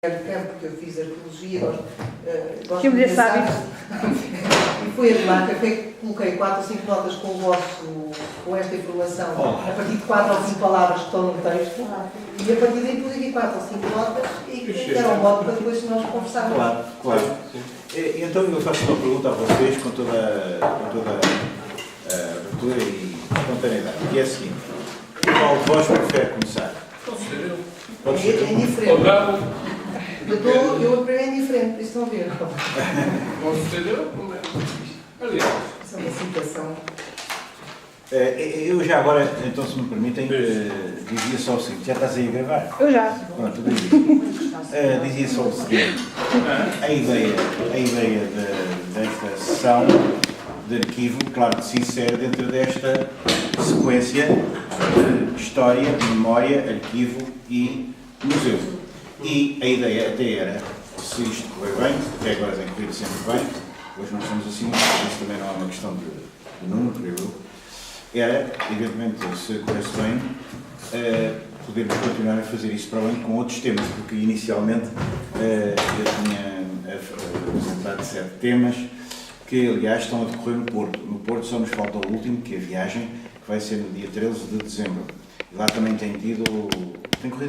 de campo, porque eu fiz arqueologia, gosto Que de mulher pensar. sabe. E foi a placa, coloquei 4 ou 5 notas com esta informação, a partir de 4 ou 5 palavras que estão no texto, e a partir daí pus aqui 4 ou 5 notas e que deram um modo para depois nós conversarmos. Claro, claro. E então eu faço uma pergunta a vocês com toda a abertura e espontaneidade, que é a seguinte: qual de vós prefere começar? Pode ser eu. Pode ser É eu? indiferente. Ou não, Eu para mim é indiferente, por isso estão a ver. pode ser eu. Como é? Aliás, Isso é uma citação. Eu já agora, então se me permitem, dizia só o seguinte: já estás aí a gravar? Eu já. Pronto, dizia só o seguinte: a ideia desta sessão de arquivo, claro que se insere dentro desta sequência de história, memória, arquivo e museu. E a ideia até era, se isto correr bem, até agora tem corrido sempre bem, hoje não estamos assim, mas também não é uma questão de número, creio eu, era, evidentemente, se corresse bem, podermos continuar a fazer isso para além com outros temas, porque inicialmente eu tinha apresentado 7 temas, que aliás estão a decorrer no Porto. No Porto só nos falta o último, que é a viagem, que vai ser no dia 13 de dezembro. E lá também tem corrido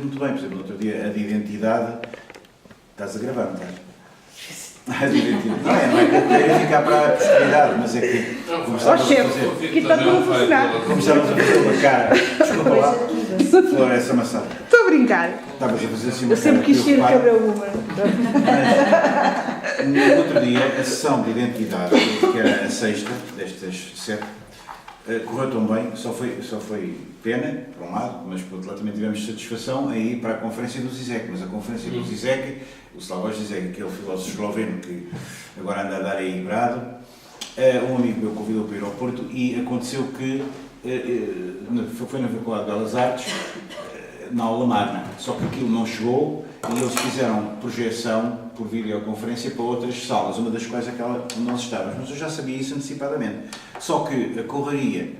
muito bem, por exemplo, no outro dia, a de identidade. Estás a gravar, não estás? A de identidade. Não é que eu queria ficar para a posteridade, mas é que começávamos a fazer. Aqui está tudo a funcionar. Começávamos a fazer uma cara. Desculpa lá. Flor, essa maçã. Estou a brincar. Estavas a fazer assim uma Eu sempre quis ser preocupada. Cabral Woman. No outro dia, a sessão de identidade, que era a 6ª destas 7, correu tão bem, só foi pena, por um lado, mas por outro lado também tivemos satisfação a ir para a conferência do Zizek. Mas a conferência do Zizek, o Slavoj Zizek, aquele filósofo esloveno que agora anda a dar aí brado, um amigo meu convidou para ir ao Porto e aconteceu que foi na Faculdade de Belas Artes, na aula magna, só que aquilo não chegou e eles fizeram projeção por videoconferência para outras salas, uma das quais aquela onde nós estávamos, mas eu já sabia isso antecipadamente. Só que a correria,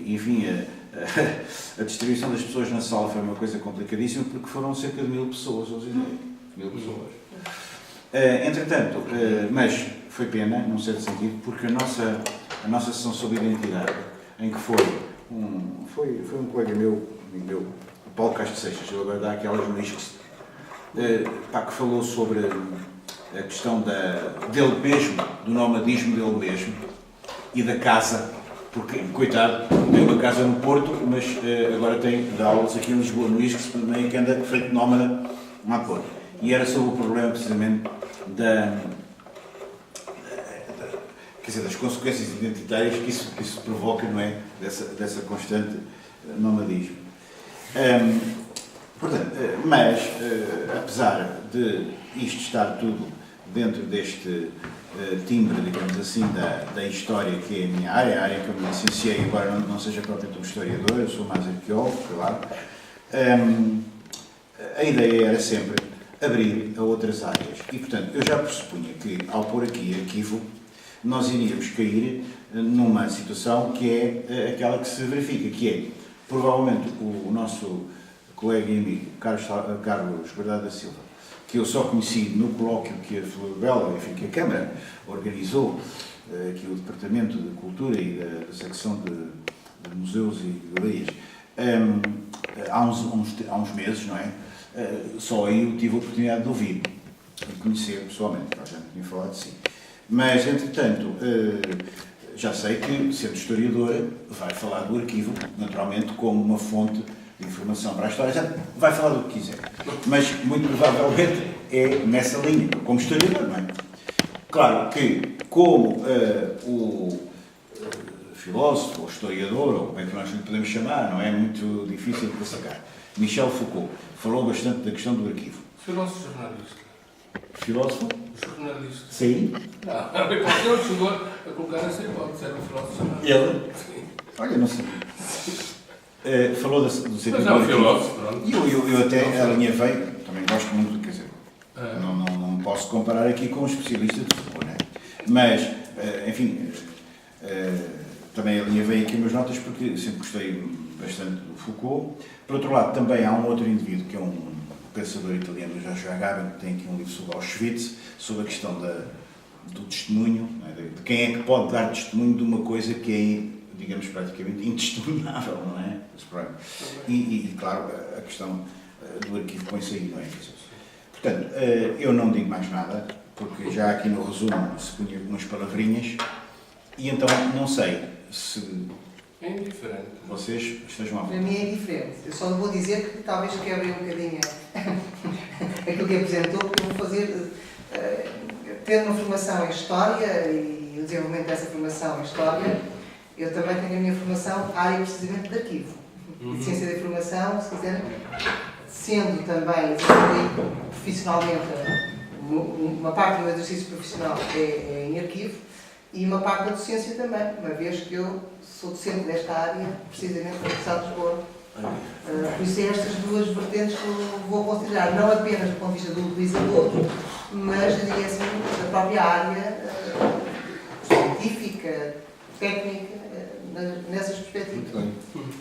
enfim, a distribuição das pessoas na sala foi uma coisa complicadíssima porque foram cerca de 1000 pessoas, ou seja, 1000 pessoas. Entretanto, mas foi pena, num certo sentido, porque a nossa sessão sobre identidade, em que foi um colega meu, amigo meu, o Paulo Castro Seixas, eu agora dá aquelas no ISCS, que falou sobre a questão dele mesmo, do nomadismo dele mesmo e da casa, porque, coitado, tem uma casa no Porto, mas agora dá aulas aqui em Lisboa, no ISCS, também que anda feito nómada lá Porto. E era sobre o problema, precisamente, das consequências identitárias que isso provoca, não é? Dessa constante nomadismo. Portanto, mas, apesar de isto estar tudo dentro deste timbre, digamos assim, da história, que é a minha área, a área que eu me licenciei, embora não seja propriamente um historiador, eu sou mais arqueólogo, claro, a ideia era sempre abrir a outras áreas. E, portanto, eu já pressupunha que, ao pôr aqui arquivo, nós iríamos cair numa situação que é aquela que se verifica, que é, provavelmente, o nosso colega e amigo Carlos Guardado da Silva, que eu só conheci no colóquio que a Floribela, enfim, que a Câmara organizou, aqui o Departamento de Cultura e da secção de Museus e Galerias, há uns meses, não é? Só aí eu tive a oportunidade de ouvir e conhecer pessoalmente, já não tinha falado de si. Mas, entretanto, já sei que, sendo historiadora, vai falar do arquivo, naturalmente, como uma fonte de informação para a história, vai falar do que quiser. Mas, muito provavelmente, é nessa linha, como historiador, não é? Claro que, como o filósofo, ou historiador, ou como é que nós lhe podemos chamar, não é muito difícil de sacar, Michel Foucault falou bastante da questão do arquivo. filósofo jornalista. Filósofo? Jornalista. Sim. Não, ele chegou a colocar essa hipótese, era um filósofo jornalista. Ele? Sim. Olha, não sei. Falou do sentido Mas do é um arquivo. filósofo, pronto. E eu até alinhavei, também gosto muito, quer dizer, não posso comparar aqui com um especialista de Foucault, não é? Mas, enfim, também alinhavei aqui umas notas porque sempre gostei bastante do Foucault. Por outro lado, também há um outro indivíduo que é um pensador italiano Giorgio Agamben, que tem aqui um livro sobre Auschwitz, sobre a questão do testemunho, não é? De quem é que pode dar testemunho de uma coisa que é, digamos, praticamente intestemunhável, não é? E claro, a questão do arquivo põe-se aí, não é? Portanto, eu não digo mais nada, porque já aqui no resumo se punha algumas palavrinhas, e então não sei se É indiferente. vocês estejam a Para ver. mim é indiferente. Eu só vou dizer que talvez quebrem um bocadinho aquilo que apresentou, porque vou fazer, ter uma formação em História e o desenvolvimento dessa formação em História, eu também tenho a minha formação área precisamente de arquivo. De Ciência da Informação, se quiser, sendo também profissionalmente, uma parte do meu exercício profissional é em arquivo e uma parte da docência também, uma vez que eu sou docente desta área, precisamente na Universidade de Lisboa. Por isso é estas duas vertentes que eu vou considerar, não apenas do ponto de vista do utilizador, mas, diria assim, da própria área científica, técnica, nessas perspectivas.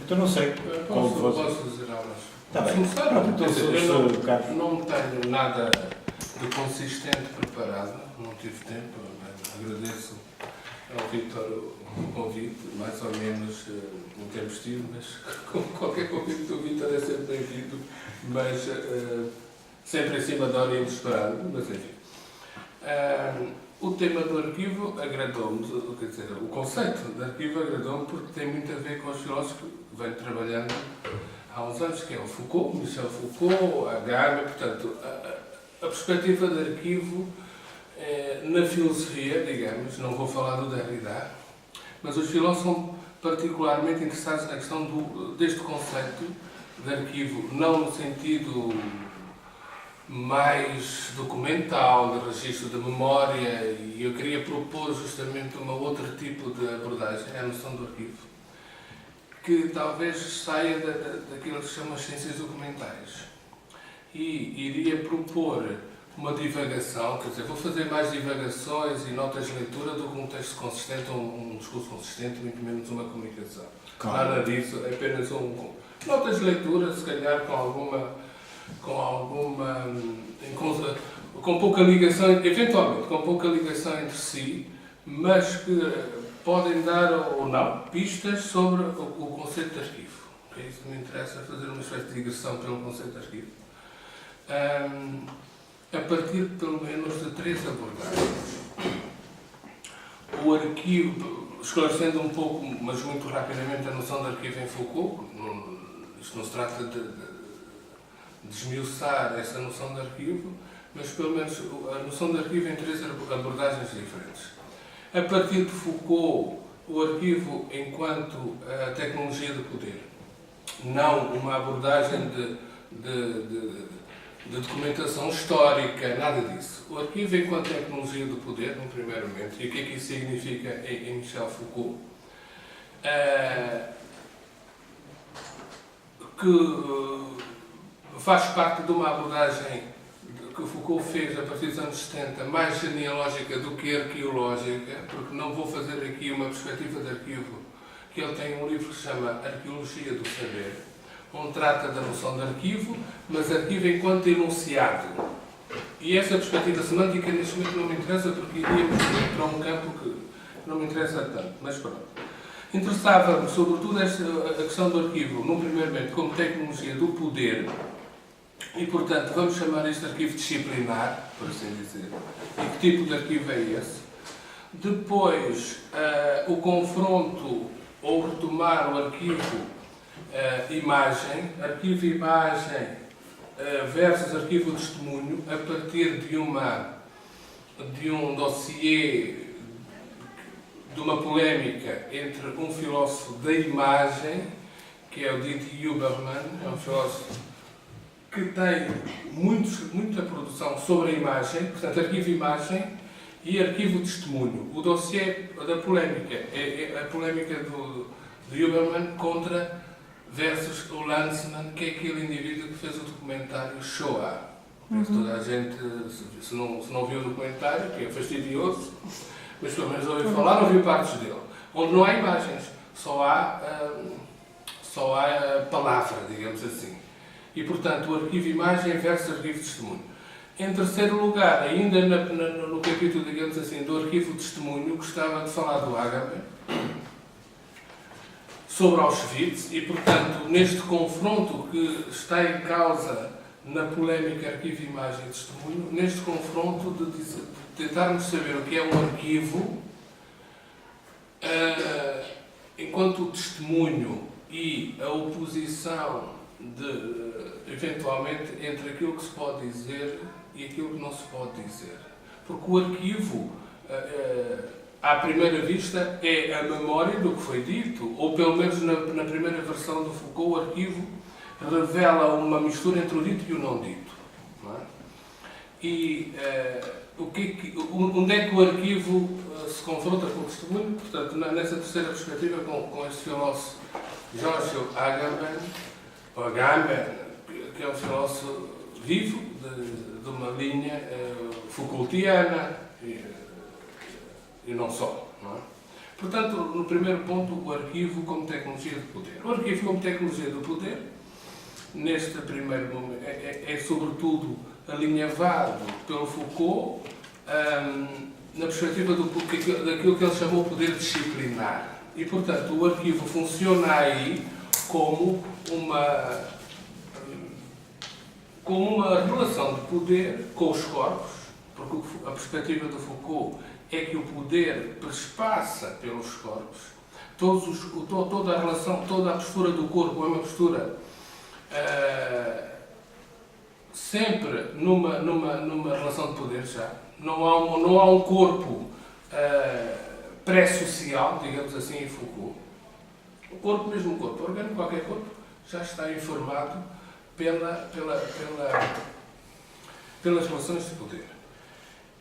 Então não sei. Posso dizer algo? Está bem. Começar, Então, eu não tenho nada de consistente preparado, não tive tempo, agradeço ao Vítor o convite, mais ou menos intempestivo, mas qualquer convite do Vítor é sempre bem-vindo, mas sempre em cima da hora inesperada, mas enfim. O tema do arquivo agradou-me, quer dizer, o conceito de arquivo agradou-me porque tem muito a ver com os filósofos que venho trabalhando há uns anos, que é o Foucault, Michel Foucault, Agamben, portanto, a perspectiva de arquivo na filosofia, digamos, não vou falar do Derrida, mas os filósofos são particularmente interessados na questão deste conceito de arquivo, não no sentido mais documental, de registro de memória, e eu queria propor justamente um outro tipo de abordagem, é a noção do arquivo, que talvez saia daquilo que se chama as ciências documentais. E iria propor uma divagação, quer dizer, vou fazer mais divagações e notas de leitura do que um texto consistente, um discurso consistente, muito menos uma comunicação. Claro. Nada disso, é apenas notas de leitura, se calhar com pouca ligação, eventualmente com pouca ligação entre si, mas que podem dar ou não pistas sobre o conceito de arquivo. É isso que me interessa, fazer uma espécie de digressão pelo conceito de arquivo. A partir pelo menos de 3 abordagens. O arquivo, esclarecendo um pouco, mas muito rapidamente, a noção de arquivo em Foucault, isto não se trata de desmiuçar essa noção de arquivo, mas pelo menos a noção de arquivo em 3 abordagens diferentes. A partir de Foucault, o arquivo enquanto a tecnologia de poder, não uma abordagem de documentação histórica, nada disso. O arquivo enquanto tecnologia do poder, no primeiro momento, e o que é que isso significa em Michel Foucault, que faz parte de uma abordagem que Foucault fez a partir dos anos 70, mais genealógica do que arqueológica, porque não vou fazer aqui uma perspectiva de arquivo, que ele tem um livro que se chama Arqueologia do Saber, onde trata da noção de arquivo, mas arquivo enquanto enunciado. E essa perspectiva semântica neste momento não me interessa, porque iríamos para um campo que não me interessa tanto, mas pronto. Interessava-me, sobretudo, a questão do arquivo, num primeiro momento, como tecnologia do poder, e, portanto, vamos chamar este arquivo disciplinar, por assim dizer. E que tipo de arquivo é esse? Depois, o confronto, ou retomar o arquivo-imagem versus arquivo-testemunho, a partir de um dossiê, de uma polémica entre um filósofo da imagem, que é o Dieter Huberman, é um filósofo que tem muita produção sobre a imagem, portanto, arquivo-imagem e arquivo-testemunho. O dossiê da polémica é a polémica de Huberman versus o Lanzmann, que é aquele indivíduo que fez o documentário Shoah. Toda a gente, se não viu o documentário, que é fastidioso, mas pelo menos ouviu falar, não viu partes dele. Onde não há imagens, só há palavra, digamos assim. E, portanto, o arquivo imagem versus arquivo testemunho. Em terceiro lugar, ainda no capítulo, digamos assim, do arquivo testemunho, gostava de falar do Agamben, sobre Auschwitz, e, portanto, neste confronto que está em causa na polémica arquivo-imagem e testemunho, neste confronto de tentarmos saber o que é um arquivo, enquanto testemunho e a oposição eventualmente entre aquilo que se pode dizer e aquilo que não se pode dizer. Porque o arquivo, à primeira vista, é a memória do que foi dito, ou pelo menos na primeira versão do Foucault, o arquivo revela uma mistura entre o dito e o não dito. Não é? E onde é que o arquivo se confronta com o testemunho? Portanto, nessa terceira perspectiva, com este filósofo Giorgio Agamben, que é um filósofo vivo, de uma linha Foucaultiana, e não só. Não é? Portanto, no primeiro ponto, o arquivo como tecnologia de poder. O arquivo como tecnologia do poder, neste primeiro momento, é sobretudo alinhavado pelo Foucault na perspectiva daquilo que ele chamou poder disciplinar. E, portanto, o arquivo funciona aí como uma relação de poder com os corpos, porque a perspectiva do Foucault é que o poder perspassa pelos corpos. Toda a relação, toda a postura do corpo é uma postura sempre numa relação de poder já. Não há um corpo pré-social, digamos assim, em Foucault. O corpo, mesmo o corpo orgânico, qualquer corpo, já está informado pelas relações de poder.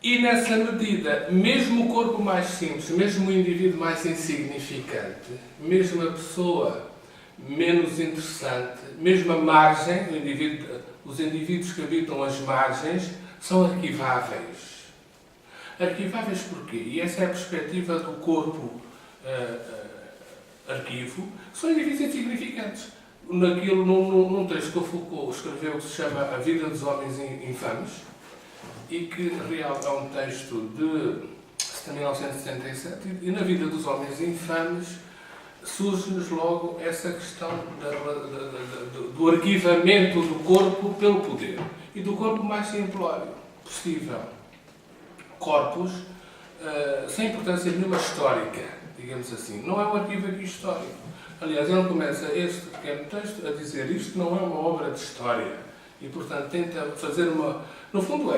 E nessa medida, mesmo o corpo mais simples, mesmo o indivíduo mais insignificante, mesmo a pessoa menos interessante, mesmo a margem, os indivíduos que habitam as margens, são arquiváveis. Arquiváveis porquê? E essa é a perspectiva do corpo arquivo, são indivíduos insignificantes. Num texto que o Foucault escreveu que se chama A Vida dos Homens Infames, e que é um texto de 1967, e na Vida dos Homens Infames surge-nos logo essa questão do arquivamento do corpo pelo poder, e do corpo mais simplório possível. Corpos sem importância nenhuma histórica, digamos assim. Não é um arquivo aqui histórico. Aliás, ele começa este pequeno texto a dizer isto não é uma obra de história. E, portanto, tenta fazer uma... No fundo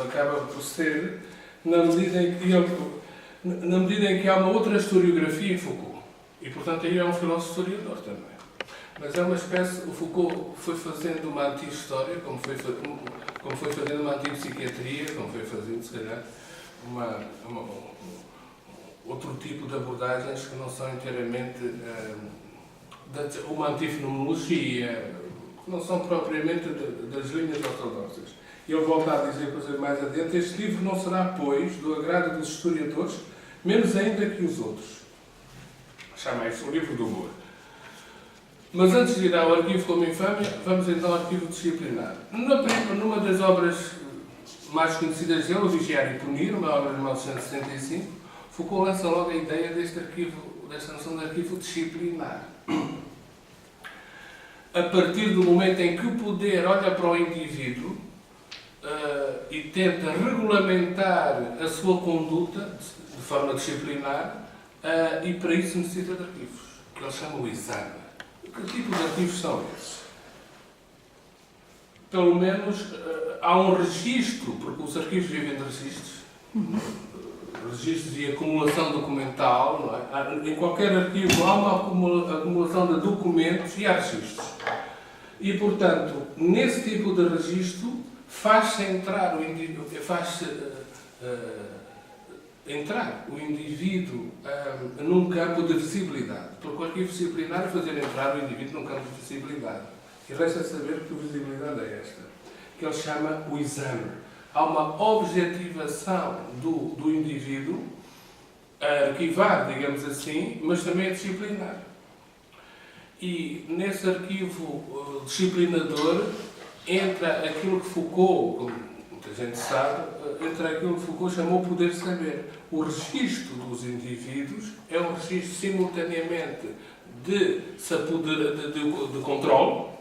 acaba por ser na medida em que há uma outra historiografia em Foucault. E, portanto, aí é um filósofo historiador também. Mas é uma espécie... O Foucault foi fazendo uma anti-história, como foi fazendo uma anti-psiquiatria, como foi fazendo, se calhar, outro tipo de abordagens que não são inteiramente uma antifenomenologia, que não são propriamente das linhas ortodoxas. E eu volto a dizer coisas mais adiante, este livro não será, pois, do agrado dos historiadores, menos ainda que os outros. Chama-se o livro do humor. Mas antes de ir ao arquivo como infâmia, vamos então ao arquivo disciplinar. Numa das obras mais conhecidas dele, O Vigiar e Punir, uma obra de 1975, Foucault lança logo a ideia desta noção de arquivo disciplinar. A partir do momento em que o poder olha para o indivíduo e tenta regulamentar a sua conduta de forma disciplinar, e para isso necessita de arquivos, que ele chama o exame. Que tipo de arquivos são esses? Pelo menos há um registro, porque os arquivos vivem de registros, registros de acumulação documental, não é? Em qualquer arquivo há uma acumulação de documentos e há registros. E, portanto, nesse tipo de registro faz-se entrar o indivíduo, num campo de visibilidade. Porque o arquivo disciplinar é fazer entrar o indivíduo num campo de visibilidade. E resta saber que visibilidade é esta, que ele chama o exame. Há uma objetivação do indivíduo, a arquivar, digamos assim, mas também a disciplinar. E nesse arquivo disciplinador entra aquilo que Foucault, como muita gente sabe, entra aquilo que Foucault chamou poder saber. O registro dos indivíduos é um registro simultaneamente de controle,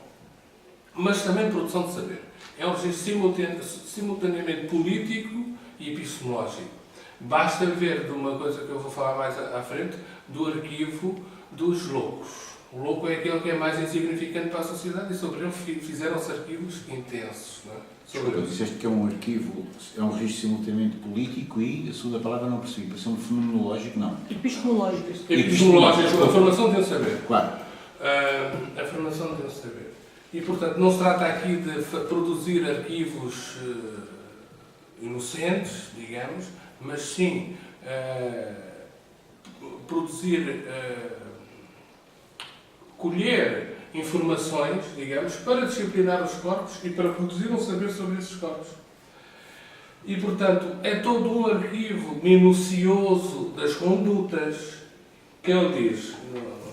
mas também de produção de saber. É um registro simultaneamente político e epistemológico. Basta ver de uma coisa que eu vou falar mais à frente, do arquivo dos loucos. O louco é aquele que é mais insignificante para a sociedade e sobre ele fizeram-se arquivos intensos. Não é? Desculpa, disseste que é um arquivo, é um registro simultaneamente político e, a segunda palavra não percebi, para ser um fenomenológico, não. Epistemológico. Epistemológico, a formação de um saber. Claro. A formação de um saber. E, portanto, não se trata aqui de produzir arquivos inocentes, digamos, mas sim produzir, colher informações, digamos, para disciplinar os corpos e para produzir um saber sobre esses corpos. E, portanto, é todo um arquivo minucioso das condutas que ele diz,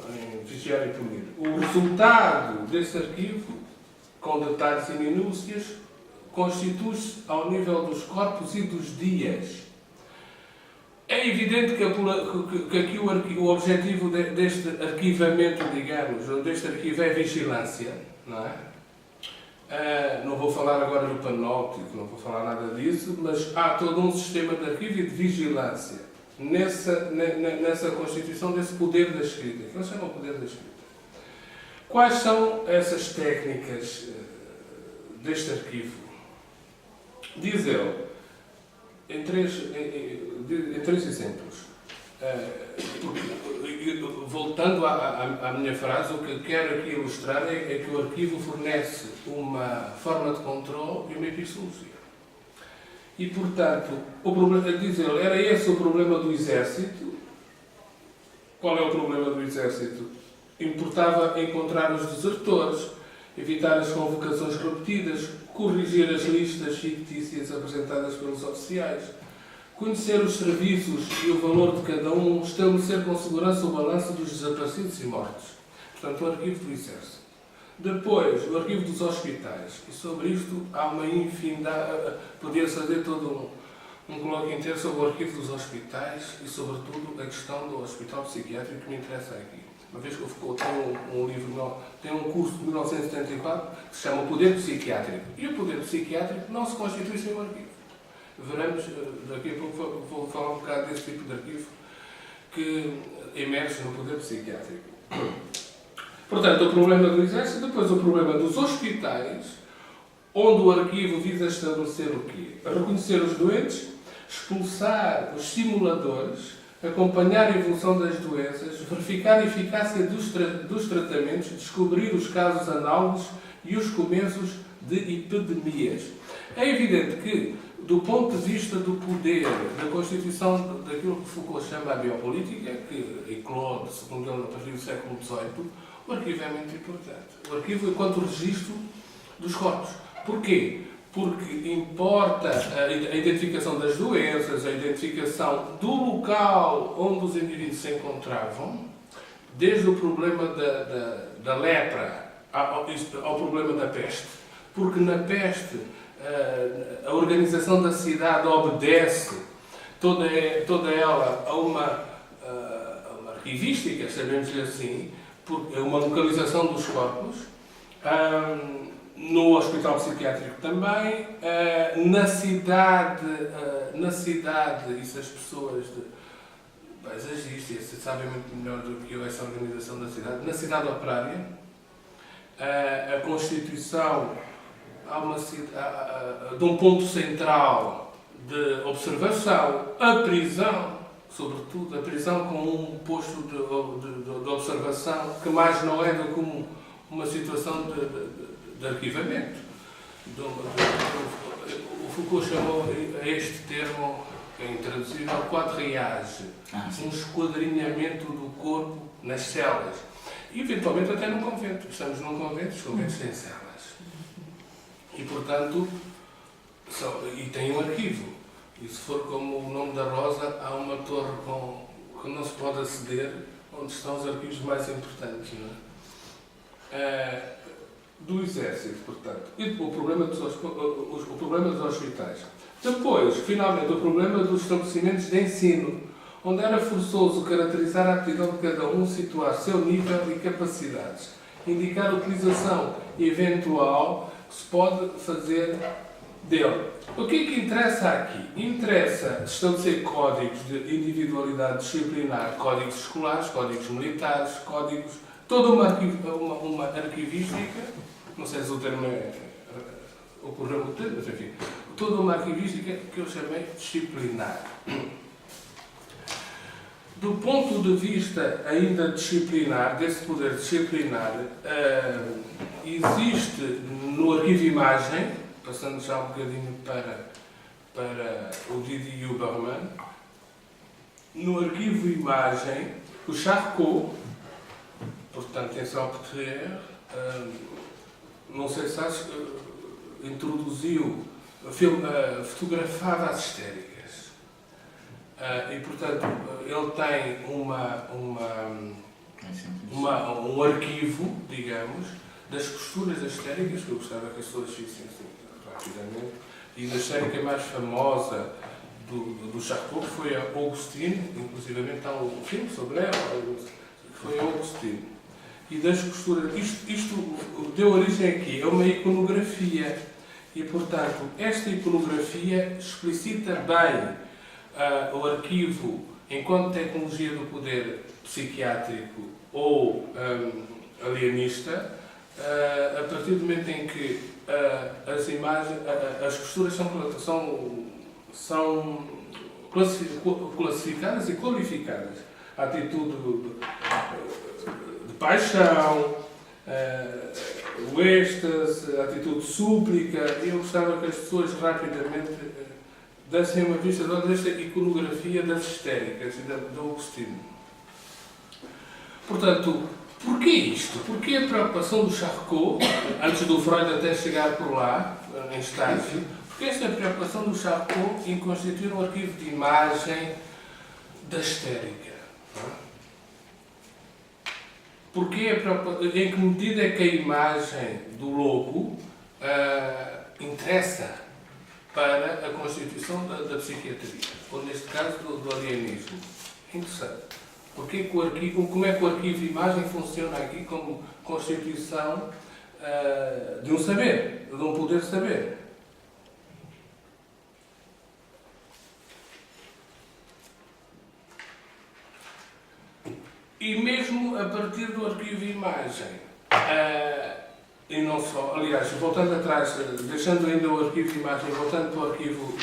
em Vigiar e Punir. O resultado desse arquivo, com detalhes e minúcias, constitui-se ao nível dos corpos e dos dias. É evidente que aqui o objetivo deste arquivamento, digamos, ou deste arquivo é vigilância, não é? Não vou falar agora do panóptico, não vou falar nada disso, mas há todo um sistema de arquivo e de vigilância nessa constituição desse poder da escrita, que eles chamam poder da escrita. Quais são essas técnicas deste arquivo? Diz ele, em três exemplos. Voltando à minha frase, o que quero aqui ilustrar é que o arquivo fornece uma forma de controle e uma epistemologia. E, portanto, o problema, diz ele, era esse o problema do exército. Qual é o problema do exército? Importava encontrar os desertores, evitar as convocações repetidas, corrigir as listas fictícias apresentadas pelos oficiais, conhecer os serviços e o valor de cada um, estabelecer com segurança o balanço dos desaparecidos e mortos. Portanto, o arquivo do exército. Depois, o arquivo dos hospitais. E sobre isto há uma infinidade, podia-se fazer todo um colóquio inteiro sobre o arquivo dos hospitais e, sobretudo, a questão do hospital psiquiátrico que me interessa aqui. Uma vez que o Foucault tem um curso de 1974 que se chama o Poder Psiquiátrico. E o Poder Psiquiátrico não se constitui sem um arquivo. Veremos, daqui a pouco vou falar um bocado desse tipo de arquivo que emerge no Poder Psiquiátrico. Portanto, o problema do exército, depois o problema dos hospitais, onde o arquivo visa estabelecer o quê? Reconhecer os doentes, expulsar os simuladores, acompanhar a evolução das doenças, verificar a eficácia dos tratamentos, descobrir os casos análogos e os começos de epidemias. É evidente que, do ponto de vista do poder, da constituição daquilo que Foucault chama a biopolítica, que eclode, segundo ele, a partir do século XVIII, o arquivo é muito importante. O arquivo enquanto registro dos corpos. Porquê? Porque importa a identificação das doenças, a identificação do local onde os indivíduos se encontravam, desde o problema da lepra ao problema da peste. Porque na peste a organização da cidade obedece toda ela a uma arquivística, sabemos-lhe assim, porque é uma localização dos corpos. No hospital psiquiátrico também, na cidade, isso as pessoas paisagistas sabem muito melhor do que eu essa organização da cidade, na cidade operária, a constituição de um ponto central de observação, a prisão, sobretudo a prisão com um posto de observação que mais não é do que uma situação de arquivamento. O Foucault chamou a este termo, que é intraduzível, quadriage, um esquadrinhamento do corpo nas celas. E, eventualmente, até num convento. Estamos num convento, os conventos têm celas. E, portanto, e tem um arquivo. E, se for como o nome da Rosa, há uma torre que não se pode aceder, onde estão os arquivos mais importantes. Não é? do Exército, portanto, e o problema dos hospitais. Depois, finalmente, o problema dos estabelecimentos de ensino, onde era forçoso caracterizar a aptidão de cada um, situar seu nível e capacidades, indicar a utilização eventual que se pode fazer dele. O que é que interessa aqui? Interessa estabelecer códigos de individualidade disciplinar, códigos escolares, códigos militares, códigos... toda uma arquivística, não sei se o termo ocorreu-me o termo, mas enfim, toda uma arquivística que eu chamei disciplinar. Do ponto de vista ainda disciplinar, desse poder disciplinar, existe no arquivo imagem, passando já um bocadinho para o Didier Huberman, no arquivo imagem, o Charcot, portanto, em Saint-Pétri, não sei se acho, introduziu, fotografava as histéricas. E, portanto, ele tem um arquivo, digamos, das posturas histéricas, que eu gostava que as pessoas vissem assim, rapidamente, e da histérica mais famosa do Charcot, que foi a Augustine, inclusivamente há um filme sobre ela, que foi a Augustine. E das posturas, isto deu origem aqui, é uma iconografia, e, portanto, esta iconografia explicita bem o arquivo, enquanto tecnologia do poder psiquiátrico ou alienista, a partir do momento em que as imagens, as posturas são classificadas e qualificadas. A atitude de paixão, o êxtase, a atitude de súplica. Eu gostava que as pessoas rapidamente dessem uma vista de olhos desta iconografia das histéricas e do Augustino. Portanto, porquê isto? Porquê a preocupação do Charcot, antes do Freud até chegar por lá, em estágio, porquê esta preocupação do Charcot em constituir um arquivo de imagem da histérica? Porquê em que medida é que a imagem do louco interessa para a constituição da psiquiatria, ou neste caso do alienismo? Interessante. Porque como é que o arquivo de imagem funciona aqui como constituição de um saber, de um poder saber? E mesmo a partir do arquivo de imagem, e não só, aliás, voltando atrás, deixando ainda o arquivo de imagem, voltando para o arquivo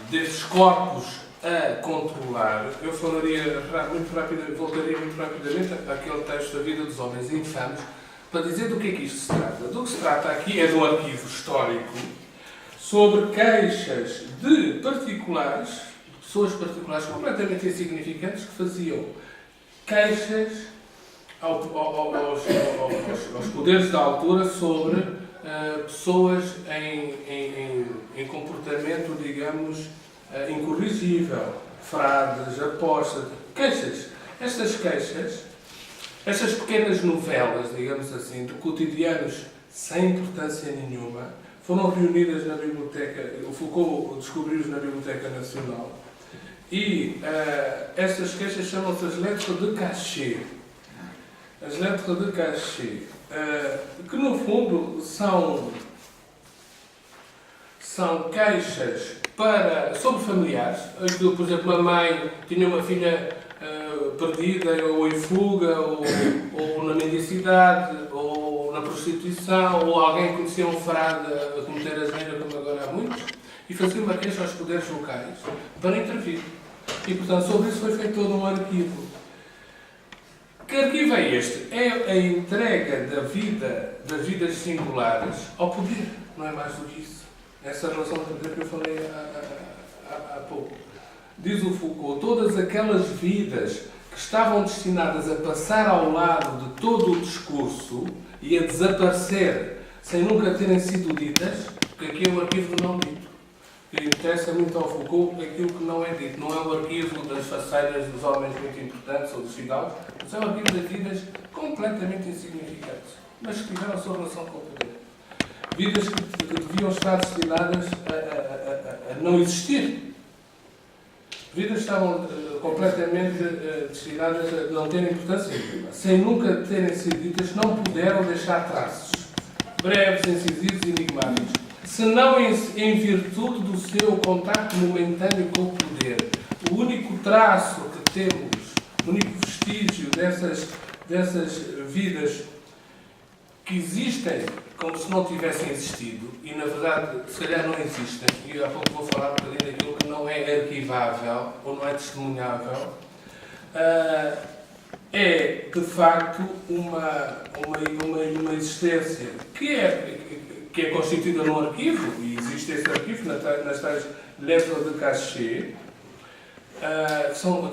desses corpos a controlar, eu falaria muito rapidamente, voltaria muito rapidamente àquele texto da Vida dos Homens Infames, para dizer do que é que isto se trata. Do que se trata aqui é de um arquivo histórico sobre queixas de particulares, pessoas particulares completamente insignificantes, que faziam queixas aos poderes da altura sobre pessoas em comportamento, digamos, incorrigível, frades, apostas, queixas. Estas queixas, estas pequenas novelas, digamos assim, de cotidianos sem importância nenhuma, foram reunidas na biblioteca, o Foucault descobriu-os na Biblioteca Nacional, e estas queixas chamam-se as lettres de cachet. As lettres de cachet, que no fundo são queixas sobre familiares. Por exemplo, a mãe tinha uma filha perdida, ou em fuga, ou na mendicidade, ou na prostituição, ou alguém conhecia um frade a cometer asneira, como agora há muitos, e fazia uma queixa aos poderes locais para intervir. E, portanto, sobre isso foi feito todo um arquivo. Que arquivo é este? É a entrega das vidas singulares ao poder, não é mais do que isso. Essa relação de poder que eu falei há pouco. Diz o Foucault, todas aquelas vidas que estavam destinadas a passar ao lado de todo o discurso e a desaparecer sem nunca terem sido ditas, porque aqui é o arquivo do não dito. que interessa muito ao Foucault aquilo que não é dito. Não é o arquivo das façanhas dos homens muito importantes ou dos fidalgos, mas é o arquivo das vidas completamente insignificantes, mas que tiveram a sua relação com o poder. Vidas que deviam estar destinadas a não existir. Vidas que estavam completamente destinadas a não terem importância nenhuma. Sem nunca terem sido ditas, não puderam deixar traços breves, incisivos e enigmáticos, senão em virtude do seu contacto momentâneo com o poder. O único traço que temos, o único vestígio dessas vidas que existem como se não tivessem existido, e na verdade se calhar não existem, e há pouco vou falar um bocadinho daquilo que não é arquivável ou não é testemunhável, é de facto uma existência que é constituída num arquivo, e existe esse arquivo nas tais letras de cachê,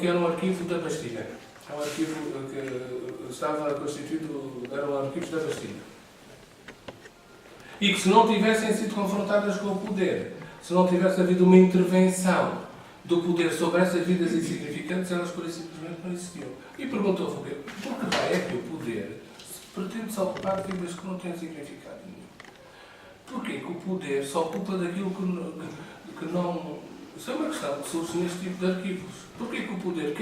que era um arquivo da Bastilha. É um arquivo que estava constituído, eram arquivos da Bastilha. E que se não tivessem sido confrontadas com o poder, se não tivesse havido uma intervenção do poder sobre essas vidas insignificantes, elas por isso simplesmente não existiam. E perguntou ao Foucault, por que vai é que o poder pretende se ocupar de vidas que não têm significado nenhum? Porquê que o poder se ocupa daquilo que não... Isso é uma questão que surge neste tipo de arquivos. Porquê que o poder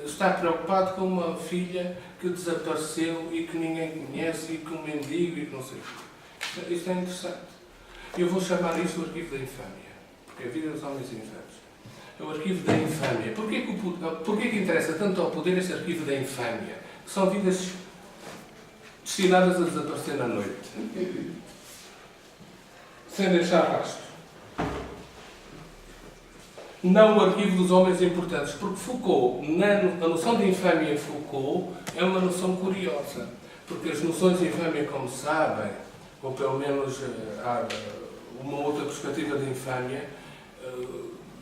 está preocupado com uma filha que desapareceu e que ninguém conhece e que um mendigo e que não sei o quê? Isto é interessante. Eu vou chamar isto o arquivo da infâmia, porque a vida dos homens infames. É o arquivo da infâmia. Porquê que interessa tanto ao poder este arquivo da infâmia? Que são vidas destinadas a desaparecer na noite, sem deixar rastro. Não o arquivo dos homens importantes, porque Foucault, a noção de infâmia em Foucault é uma noção curiosa, porque as noções de infâmia, como sabem, ou pelo menos há uma outra perspectiva de infâmia,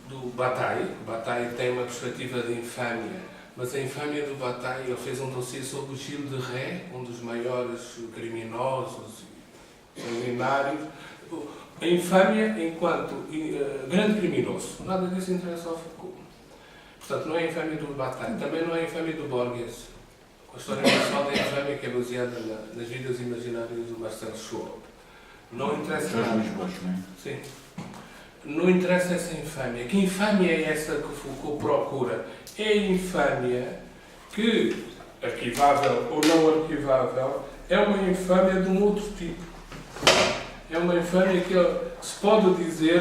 do Bataille. Bataille tem uma perspectiva de infâmia, mas a infâmia do Bataille, ele fez um dossiê sobre o Gilles de Rais, um dos maiores criminosos e sanguinários. A infâmia enquanto grande criminoso. Nada disso interessa ao Foucault. Portanto, não é a infâmia do Bataille, também não é a infâmia do Borges, com a história pessoal da infâmia que é baseada nas vidas imaginárias do Marcel Schwab. Não interessa nada. Sim. Não interessa essa infâmia. Que infâmia é essa que Foucault procura? É a infâmia que, arquivável ou não arquivável, é uma infâmia de um outro tipo. É uma infâmia que se pode dizer,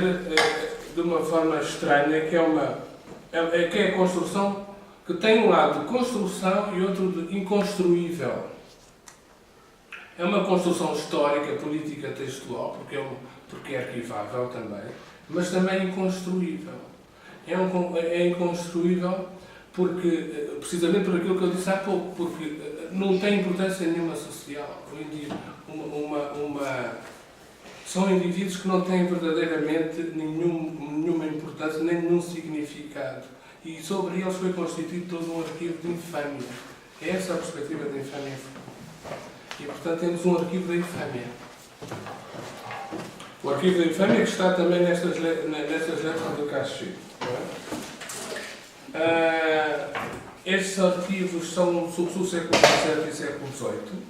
de uma forma estranha, que é a construção, que tem um lado de construção e outro de inconstruível. É uma construção histórica, política, textual, porque é arquivável também, mas também inconstruível. É inconstruível porque, precisamente por aquilo que eu disse há pouco, porque não tem importância nenhuma social. São indivíduos que não têm verdadeiramente nenhuma importância, nem nenhum significado. E sobre eles foi constituído todo um arquivo de infâmia. É essa a perspectiva da infâmia. E, portanto, temos um arquivo da infâmia. O arquivo da infâmia que está também nestas letras do cachê. Estes arquivos são sobre o século XVII e século XVIII.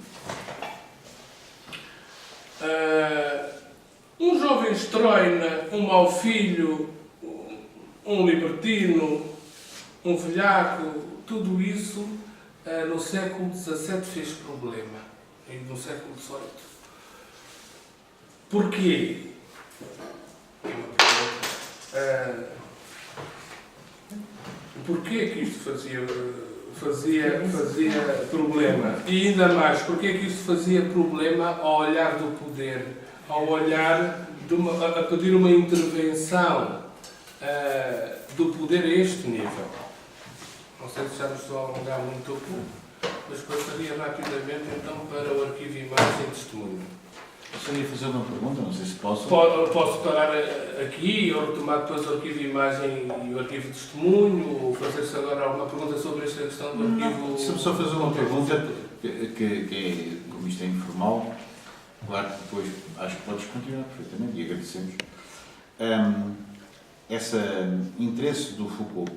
Um jovem estroina, um mau filho, um libertino, um velhaco, tudo isso no século XVII fez problema, e no século XVIII. Porquê? Porquê que isto fazia problema? E ainda mais, porquê que isto fazia problema ao olhar do poder, ao olhar a pedir uma intervenção do poder a este nível? Não sei se já me estou a alongar muito ou pouco, mas passaria rapidamente então para o arquivo imagem e testemunho. Gostaria de fazer uma pergunta, não sei se posso. Posso parar aqui, ou retomar depois o arquivo de imagem e o arquivo de testemunho, ou fazer-se agora alguma pergunta sobre esta questão do arquivo... Deixa-me só fazer uma pergunta, que como isto é informal, claro que depois acho que podes continuar perfeitamente e agradecemos. esse interesse do Foucault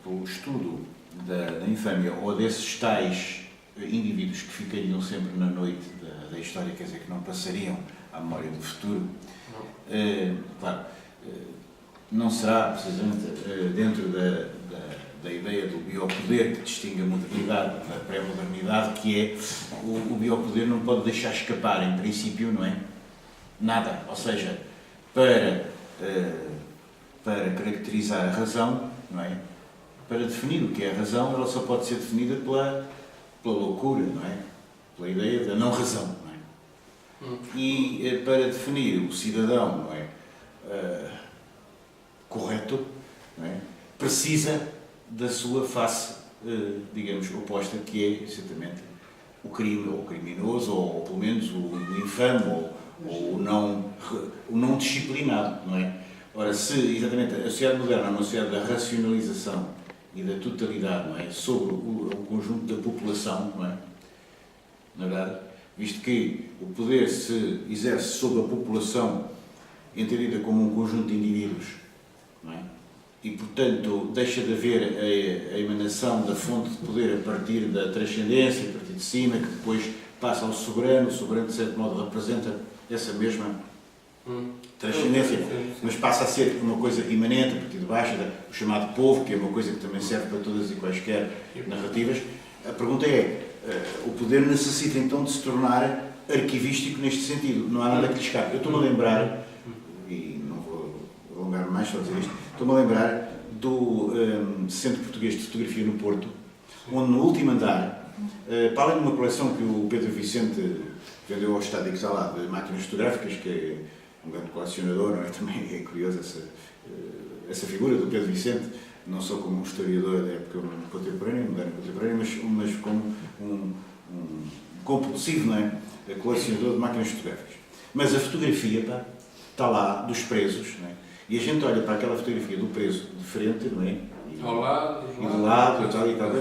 pelo estudo da infâmia ou desses tais indivíduos que ficariam sempre na noite da história, quer dizer, que não passariam à memória do futuro, claro, não será precisamente dentro da ideia do biopoder que distingue a modernidade da pré-modernidade, que é o biopoder não pode deixar escapar, em princípio, não é? Nada. Ou seja, para caracterizar a razão, não é? Para definir o que é a razão, ela só pode ser definida pela loucura, não é? Pela ideia da não-razão, não é? E para definir o cidadão, não é? Correto, não é? Precisa da sua face, digamos, oposta, que é exatamente o crime, ou o criminoso, ou pelo menos o infame, ou o não disciplinado, não é? Ora, se exatamente a sociedade moderna é uma sociedade da racionalização e da totalidade, não é? Sobre o conjunto da população, não é? Na verdade, visto que o poder se exerce sobre a população entendida como um conjunto de indivíduos, não é? E, portanto, deixa de haver a emanação da fonte de poder a partir da transcendência, a partir de cima, que depois passa ao soberano. O soberano, de certo modo, representa essa mesma transcendência, mas passa a ser uma coisa imanente, a partir de baixo, o chamado povo, que é uma coisa que também serve para todas e quaisquer narrativas. A pergunta é, o poder necessita então de se tornar arquivístico neste sentido, não há nada que lhe escape. Eu estou-me a lembrar, e não vou alongar mais só dizer isto, estou-me a lembrar do Centro Português de Fotografia no Porto, onde no último andar, para além de uma coleção que o Pedro Vicente vendeu ao Estado, que está lá, de máquinas fotográficas, que é um grande colecionador, não é? Também é curioso essa figura do Pedro Vicente, não só como um historiador da época contemporânea, moderna contemporânea, mas como um compulsivo, não é? Colecionador de máquinas fotográficas. Mas a fotografia, pá, está lá, dos presos, não é? E a gente olha para aquela fotografia do preso de frente, não é? Ao lado, e do lado, e tal, e tal.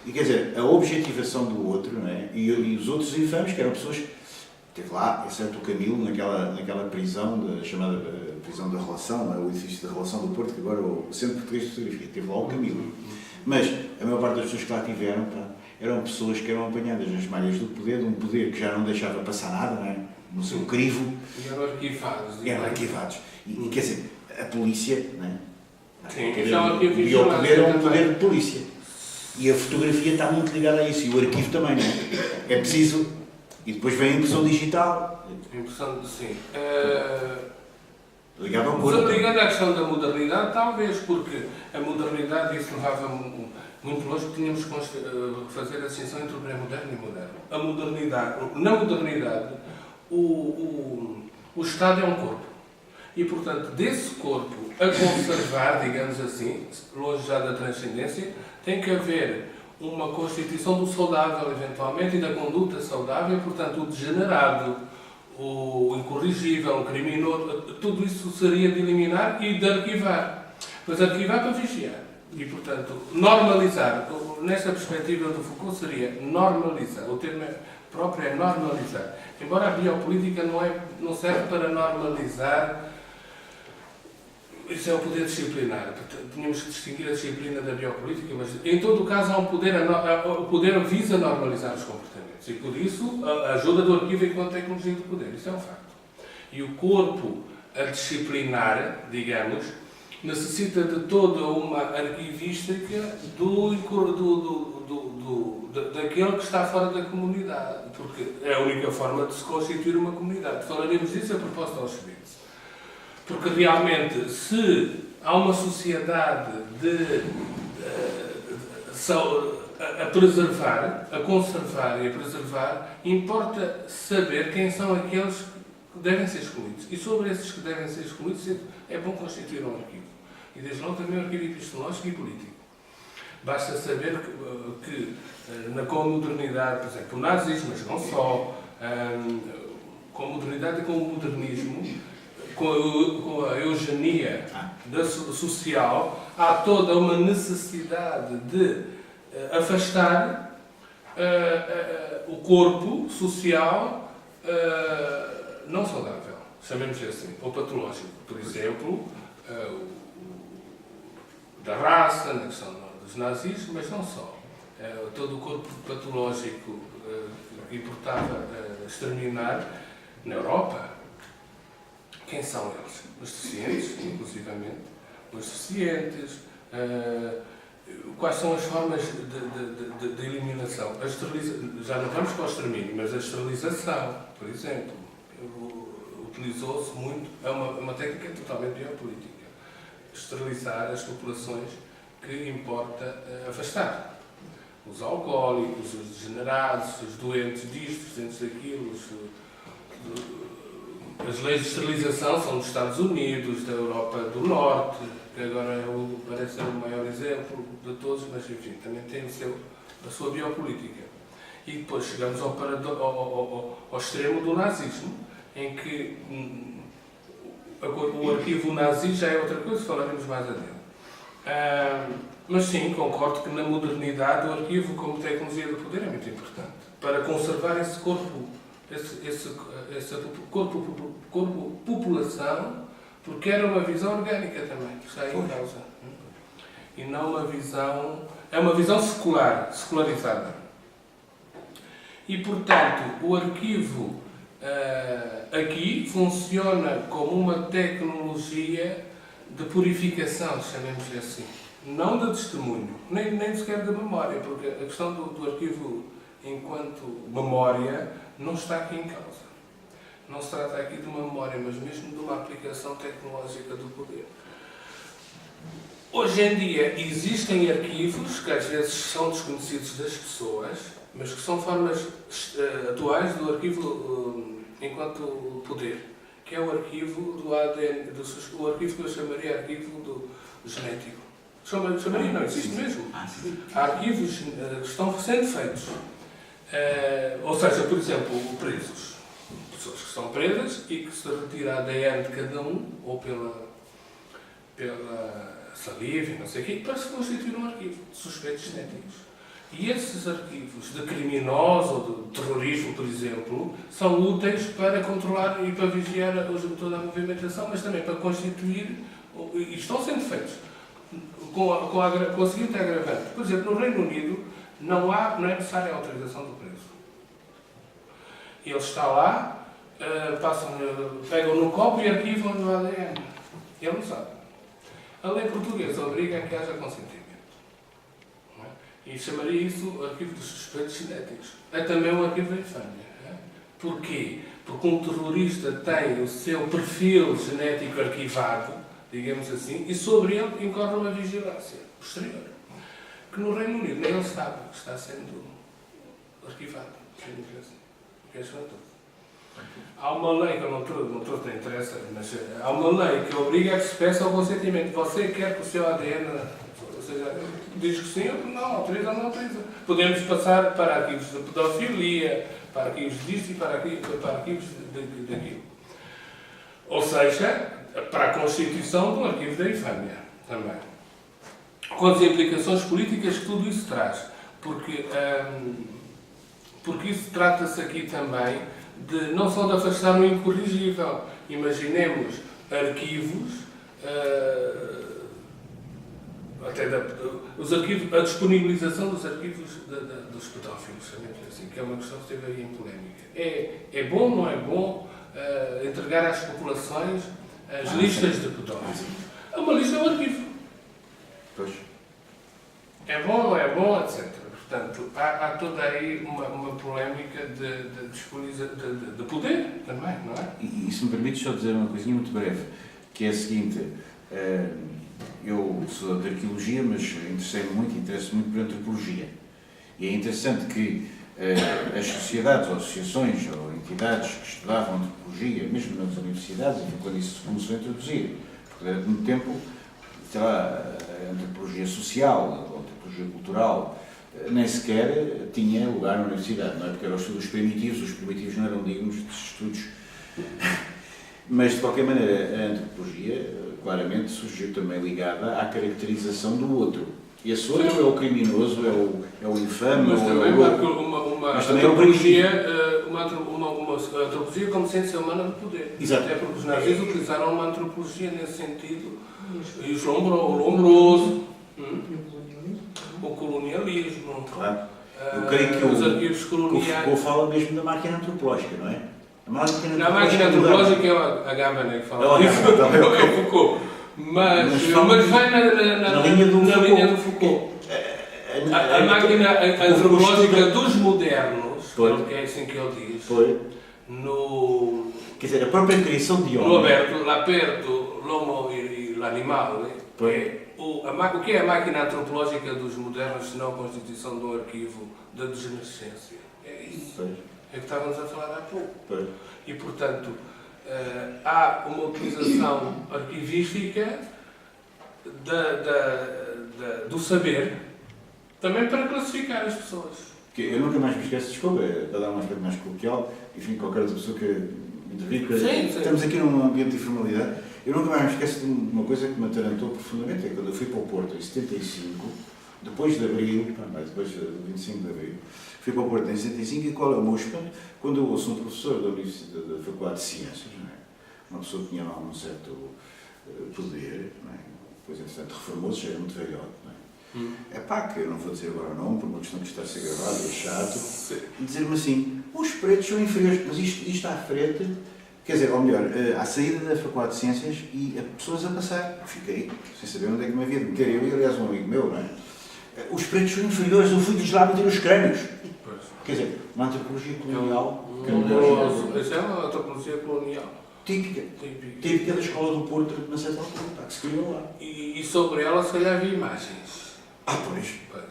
E quer dizer, a objetivação do outro, não é? E os outros infames, que eram pessoas. Esteve lá, exceto o Camilo, naquela prisão, chamada prisão da relação, o edifício da relação do Porto, que agora é o Centro Português de Fotografia. Esteve lá o Camilo. Mas a maior parte das pessoas que lá tiveram, pá, eram pessoas que eram apanhadas nas malhas do poder, de um poder que já não deixava passar nada, não é? No seu crivo. E eram arquivados. Eram arquivados. E quer dizer, a polícia, não é? Sim, e o poder é um poder de polícia. E a fotografia está muito ligada a isso, e o arquivo também, não é? É preciso. E depois vem a impressão digital. Impressão, sim. Ligado ao corpo. Ligado à questão da modernidade, talvez, porque a modernidade, isso levava muito longe, que tínhamos que fazer a distinção entre o pré-moderno e o moderno. A modernidade, na modernidade, o Estado é um corpo. E, portanto, desse corpo a conservar, digamos assim, longe já da transcendência, tem que haver uma constituição do saudável, eventualmente, e da conduta saudável, portanto, o degenerado, o incorrigível, o criminoso, tudo isso seria de eliminar e de arquivar. Mas arquivar para vigiar. E, portanto, normalizar. Nesta perspectiva do Foucault seria normalizar. O termo próprio é normalizar. Embora a biopolítica não serve para normalizar. Isso é o poder disciplinar. Tínhamos que distinguir a disciplina da biopolítica, mas em todo o caso há um poder, o poder visa normalizar os comportamentos e por isso a ajuda do arquivo enquanto tecnologia do poder. Isso é um facto. E o corpo a disciplinar, digamos, necessita de toda uma arquivística daquele que está fora da comunidade, porque é a única forma de se constituir uma comunidade. Falaremos disso a propósito aos Auschwitz. Porque realmente, se há uma sociedade a preservar, a conservar e a preservar, importa saber quem são aqueles que devem ser excluídos. E sobre esses que devem ser excluídos, é bom constituir um arquivo. E desde logo também um arquivo epistemológico e político. Basta saber que com a modernidade, por exemplo, o nazismo, mas não só, com a modernidade e com o modernismo, com a eugenia social, há toda uma necessidade de afastar o corpo social não saudável. chamemos assim, ou patológico. Por exemplo, da raça, na questão dos nazis, mas não só. Todo o corpo patológico que importava exterminar na Europa, quem são eles? Os deficientes, inclusivamente. Os deficientes. Quais são as formas de eliminação? Já não vamos para o extermínio, mas a esterilização, por exemplo, utilizou-se muito, é uma técnica totalmente biopolítica. Esterilizar as populações que importa afastar. Os alcoólicos, os degenerados, os doentes disto, os doentes daquilo. As leis de esterilização são dos Estados Unidos, da Europa do Norte, que agora parece ser o maior exemplo de todos, mas enfim, também tem a sua biopolítica. E depois chegamos ao extremo do nazismo, em que o arquivo nazi já é outra coisa, falaremos mais adiante. Mas sim, concordo que na modernidade o arquivo como tecnologia do poder é muito importante para conservar esse corpo, esse corpo-população, porque era uma visão orgânica também, que está em causa. E não uma visão... É uma visão secular, secularizada. E, portanto, o arquivo aqui funciona como uma tecnologia de purificação, chamemos-lhe assim. Não de testemunho, nem sequer de memória, porque a questão do arquivo enquanto memória não está aqui em causa. Não se trata aqui de uma memória, mas mesmo de uma aplicação tecnológica do poder. Hoje em dia existem arquivos que às vezes são desconhecidos das pessoas, mas que são formas atuais do arquivo enquanto poder, que é o arquivo do ADN, o arquivo que eu chamaria arquivo do genético. Chamaria, não, existe mesmo. Há arquivos que estão sendo feitos. Ou seja, por exemplo, presos. Pessoas que são presas e que se retira ADN de cada um, ou pela saliva e não sei o quê, para se constituir um arquivo de suspeitos genéticos. E esses arquivos de criminosos ou de terrorismo, por exemplo, são úteis para controlar e para vigiar toda a movimentação, mas também para constituir, e estão sendo feitos, com a seguinte agravante. Por exemplo, no Reino Unido não é necessária a autorização do preso. Ele está lá, pegam no copo e arquivam no ADN. Ele não sabe. A lei portuguesa obriga a que haja consentimento. Não é? E chamaria isso arquivo dos suspeitos genéticos. É também um arquivo da infâmia. Porquê? Porque um terrorista tem o seu perfil genético arquivado, digamos assim, e sobre ele incorre uma vigilância posterior. Que no Reino Unido nem ele sabe que está sendo arquivado. Que é tudo. Há uma lei, que eu não trouxe, nem interessa, mas há uma lei que obriga a que se peça o consentimento. Você quer que o seu ADN, ou seja, diz que sim, ou não, autoriza ou não autoriza. Podemos passar para arquivos de pedofilia, para arquivos disto e para arquivos daquilo. Ou seja, para a constituição do arquivo da infâmia também. Com as implicações políticas que tudo isso traz. Porque isso trata-se aqui também não só de afastar o incorrigível. Imaginemos arquivos, os arquivos, a disponibilização dos arquivos dos pedófilos, assim, que é uma questão que esteve aí em polémica. É bom ou não é bom entregar às populações as listas de pedófilos? É uma lista, é um arquivo. Pois. É bom ou não é bom, etc. Portanto, há toda aí uma polémica de poder também, não é? E se me permite só dizer uma coisinha muito breve, que é a seguinte: eu sou de arqueologia, mas interesso muito por antropologia. E é interessante que as sociedades, ou associações, ou entidades que estudavam antropologia, mesmo nas universidades, quando isso começou a introduzir, porque durante muito tempo, sei lá, a antropologia social, ou a antropologia cultural, nem sequer tinha lugar na universidade, não é? Porque eram estudos primitivos, os primitivos não eram dignos de estudos. Mas, de qualquer maneira, a antropologia claramente surgiu também ligada à caracterização do outro. Esse outro é o criminoso, é o infame, mas ou também é o louco. uma antropologia, uma a antropologia como ciência humana do poder. Exato. Até porque os nazis utilizaram uma antropologia nesse sentido, e o lombroso, o colonialismo, Eu creio que os arquivos o coloniais. Foucault fala mesmo da máquina antropológica, não é? Na máquina antropológica é a Gambana que fala É o isso, Gambana, não é o Foucault. Mas vai na linha do Foucault. A máquina antropológica dos modernos, que é assim que ele diz, no... Quer dizer, a própria criação de homem. No aberto, l'aperto, l'homo e l'animale, o que é a máquina antropológica dos modernos, senão a constituição de um arquivo da degenerescência? É isso. É que estávamos a falar há pouco. E, portanto, há uma utilização arquivística do saber também para classificar as pessoas. Eu nunca mais me esqueço, desculpa, para dar um aspecto mais coloquial, enfim, qualquer outra pessoa que intervir, estamos aqui num ambiente de informalidade. Eu nunca mais me esqueço de uma coisa que me atarantou profundamente, é quando eu fui para o Porto em 75, depois de Abril, depois do 25 de Abril, fui para o Porto em 75 e qual é o meu espanto? Quando eu ouço um professor da Universidade da Faculdade de Ciências, não é? Uma pessoa que tinha lá um certo poder, não é? Depois, entretanto, reformou-se, já era muito velhote, não é? É pá, que eu não vou dizer agora o nome, por uma questão que está a ser gravada, é chato, dizer-me assim, os pretos são inferiores, mas isto à frente, quer dizer, ou melhor, à saída da Faculdade de Ciências e a pessoas a passar, fiquei sem saber onde é que me havia de meter, eu e aliás um amigo meu, não é? Os pretos são inferiores, eu fui-lhes lá meter os crânios. Quer dizer, uma antropologia colonial. Isso é uma antropologia colonial. Típica da escola do Porto, na certa altura, que se criou lá. E sobre ela, se calhar, havia imagens. Pois.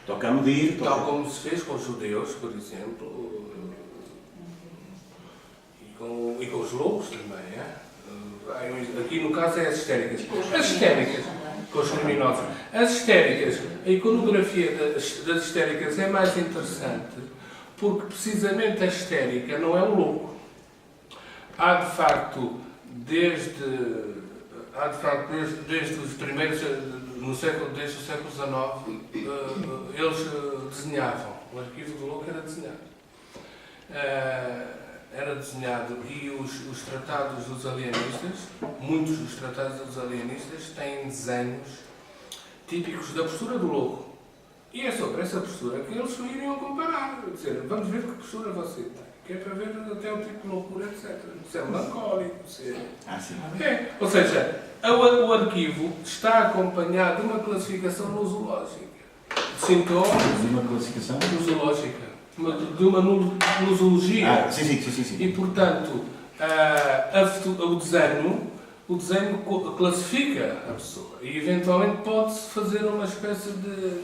Toca a medir. Tal como se fez com os judeus, por exemplo, e com os lobos também. Aqui no caso é as histéricas. As histéricas, com os criminosos. As histéricas, a iconografia das histéricas é mais interessante porque precisamente a histérica não é um louco. Há de facto, desde os primeiros, desde o século XIX, eles desenhavam. O arquivo do louco era desenhado. E os tratados dos alienistas, muitos dos tratados dos alienistas têm desenhos típicos da postura do louco. E é sobre essa postura que eles iriam comparar. Dizer, vamos ver que postura você tem. Que é para ver até o tipo de loucura, etc. Se é melancólico, se é... Ou seja, o arquivo está acompanhado de uma classificação nosológica. De sintomas... De uma classificação? Nosológica. De uma nosologia. Sim. E, portanto, o desenho classifica a pessoa. E, eventualmente, pode-se fazer uma espécie de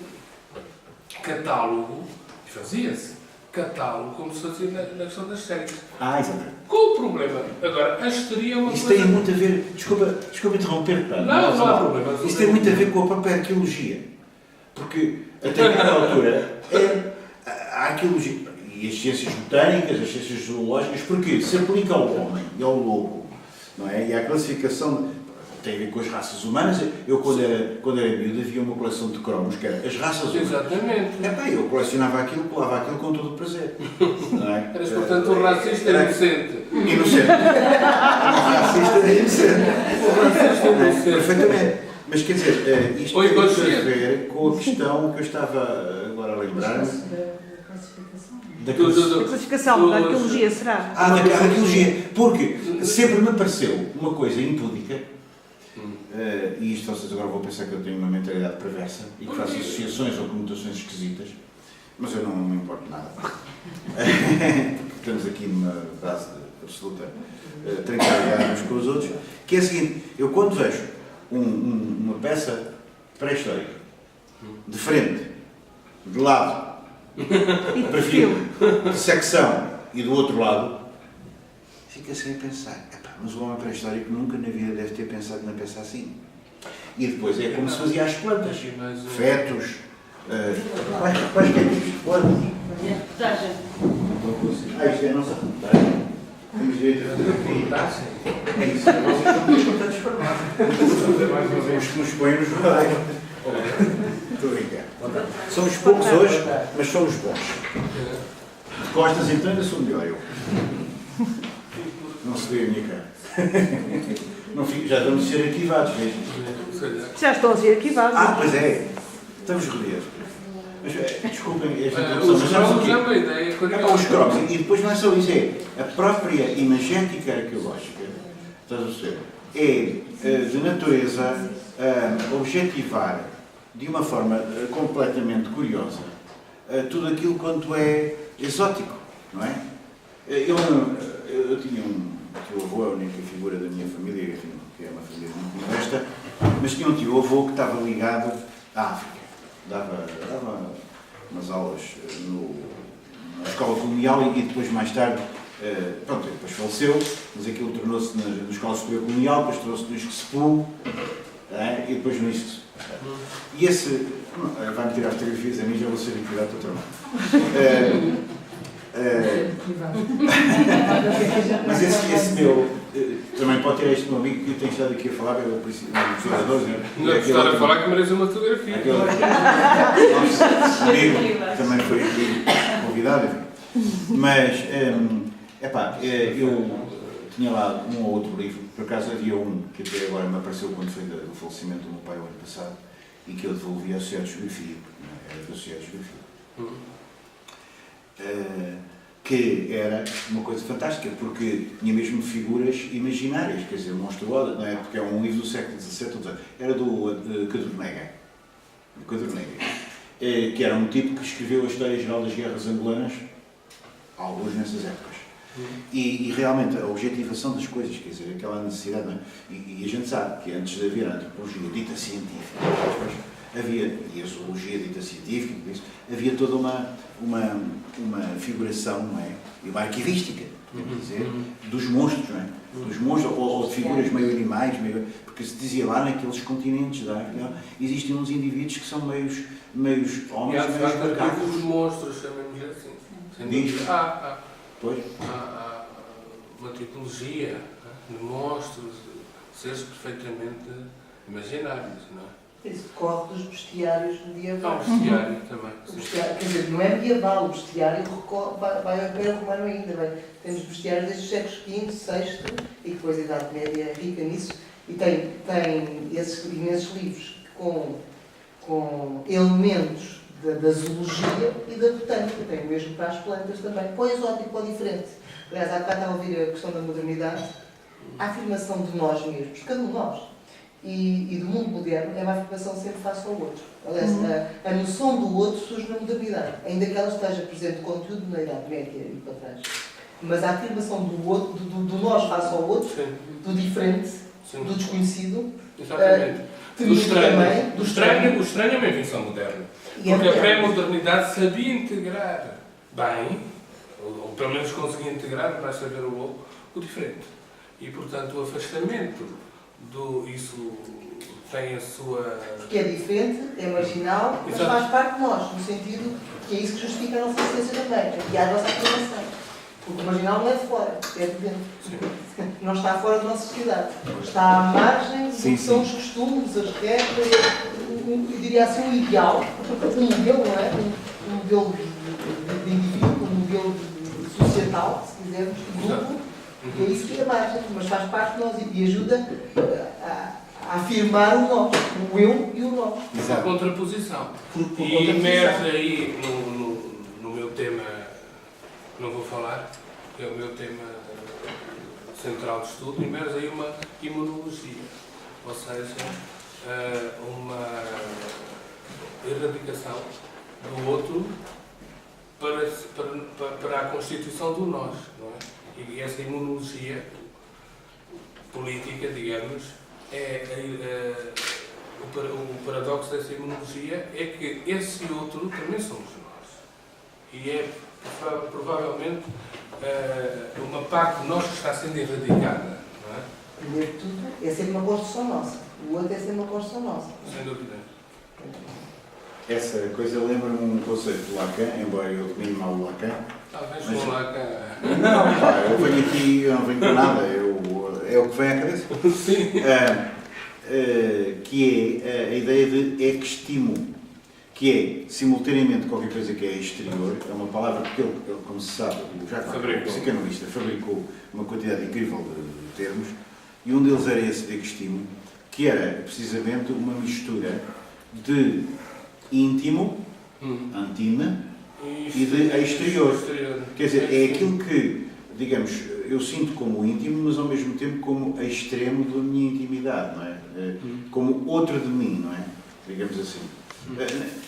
catálogo. E fazia-se. Catálogo, como se fazia na questão das histéricas. Exatamente. Qual o problema? Agora, a histeria é uma Isso coisa... tem muito a ver... Desculpa interromper, pá. Não há problema. Isso tem muito a ver com a própria arqueologia. Porque, até cada altura, a arqueologia e as ciências botânicas, as ciências zoológicas, porque se aplica ao homem e ao lobo, não é? E à classificação... Tem a ver com as raças humanas. Eu, quando era miúdo, havia uma coleção de cromos, que era as raças humanas. Exatamente. Eu colecionava aquilo, colava aquilo com todo o prazer. Não é? Eras, portanto, um racista inocente. Inocente. Um racista inocente. Perfeitamente. Mas, quer dizer, isto tem muito a ver com a questão que eu estava agora a lembrar-me. Da classificação, da arqueologia, será? Da arqueologia. Porque sempre me pareceu uma coisa impúdica. E isto, vocês agora vão pensar que eu tenho uma mentalidade perversa e que faço associações ou conotações esquisitas, mas eu não me importo nada. Estamos aqui numa base de absoluta tranquilidade uns com os outros, que é a seguinte: eu quando vejo uma peça pré-histórica, de frente, de lado, de perfil, de secção e do outro lado, fica assim a pensar. Mas o homem pré-histórico nunca na vida deve ter pensado na peça assim. E depois é como se fazia as plantas. Fetos, quaisquer tipos de plantas. Isto é a nossa reportagem. Temos direito a fotografia. É isso. Vocês estão muito importantes para nós. Os que nos põem nos jornais. Estou a brincar. Somos poucos hoje, mas somos bons. De costas então ainda sou melhor eu. Não se vê a minha cara. Não fico, já vamos ser arquivados mesmo. Já estão a ser arquivados. Pois é. Estamos rodeados. Mas, desculpem esta Os introdução, mas sabes o cromos quê? é uma ideia Os curiosa. cromos. E depois não é só isso, é a própria imagética arqueológica, estás a perceber? É de natureza objetivar de uma forma completamente curiosa tudo aquilo quanto é exótico, não é? Eu tinha um tio-avô, a única figura da minha família, enfim, que é uma família muito modesta, mas tinha um tio-avô que estava ligado à África. Dava umas aulas na escola colonial e depois mais tarde, pronto, depois faleceu, mas aquilo tornou-se na escola superior colonial, depois tornou-se no ISCSPU, e depois no ISCS. E esse, vai-me tirar fotografias a mim, já vou ser liquidado do trabalho. Mas esse meu, também pode ter este meu amigo que eu tenho estado aqui a falar, é o professor. Não é estar a falar que merece uma fotografia. Nosso amigo também foi aqui convidado, mas, eu tinha lá um ou outro livro, por acaso havia um que até agora me apareceu quando foi do falecimento do meu pai o ano passado, e que eu devolvi à Sociedade de Geografia, era da Sociedade de Geografia. Que era uma coisa fantástica, porque tinha mesmo figuras imaginárias, quer dizer, monstruosas, não é? Porque é um livro do século XVII, era do Cadornega, que era um tipo que escreveu a História Geral das Guerras Angolanas, alguns nessas épocas. E realmente a objetivação das coisas, quer dizer, aquela necessidade, não é? E a gente sabe que antes de haver a antropologia dita científica, havia, e a zoologia dita científica, havia toda uma figuração, não é? E uma arquivística, quer dizer, dos monstros, não é? Dos monstros, ou de figuras meio animais, porque se dizia lá naqueles continentes da África, existem uns indivíduos que são meios homens, meios macacos. Os monstros, chamemos assim. Diz? Pois? Há uma tipologia de monstros, seres perfeitamente imaginários, não é? Isso decorre dos bestiários medievais. Há um bestiário também. Quer dizer, não é medieval, o bestiário vai ao Império Romano ainda. Temos bestiários desde os séculos V, VI, e depois a Idade Média é rica nisso, e tem esses imensos livros com elementos da zoologia e da botânica, tem mesmo para as plantas também, para o exótico, para o diferente. Aliás, há bocado estava a ouvir a questão da modernidade, a afirmação de nós mesmos, cada um de nós, e do mundo moderno, é uma afirmação sempre face ao outro. Aliás, a noção do outro surge na modernidade, ainda que ela esteja presente conteúdo na Idade Média e para trás. Mas a afirmação do outro, do nós face ao outro, do diferente, do desconhecido, do estranho, o estranho é uma invenção moderna. Porque a pré-modernidade sabia integrar bem, ou pelo menos conseguia integrar, para saber o diferente. E, portanto, o afastamento isso tem a sua... Porque é diferente, é marginal, mas faz parte de nós, no sentido que é isso que justifica a nossa existência também, é a nossa afirmação. Porque o marginal não é de fora, é de dentro. Sim. Não está fora da nossa sociedade. Está à margem do que são os costumes, as regras, eu diria assim, um ideal, um modelo, não é? Um modelo de indivíduo, um modelo societal, se quisermos, de grupo, e é isso que é a margem, mas faz parte de nós e ajuda a afirmar o nós, o eu e o nós. A contraposição. E emerge aí no meu tema, não vou falar, que é o meu tema central de estudo, emerge aí uma imunologia, ou seja, uma erradicação do outro para a constituição do nós, não é? E essa imunologia política, digamos, o paradoxo dessa imunologia é que esse outro também somos nós. E é provavelmente uma parte de nós que está sendo erradicada, não é? Primeiro de tudo, é sempre uma construção nossa. O outro é sempre uma construção nossa. Sem dúvida. Essa coisa lembra-me um conceito de Lacan, embora eu domine mal o Lacan. Talvez com Lacan. Não, pá, eu venho aqui, eu não venho com nada, é o que vem à cabeça. Sim. Que é a ideia de extimo. que é, simultaneamente, qualquer coisa que é exterior, é uma palavra que ele como se sabe, o psicanalista fabricou uma quantidade incrível de termos, e um deles era esse de Agostinho, que era precisamente uma mistura de íntimo, antima, e de exterior. Quer dizer, é aquilo que, digamos, eu sinto como íntimo, mas ao mesmo tempo como extremo da minha intimidade, não é? Como outro de mim, não é? Digamos assim.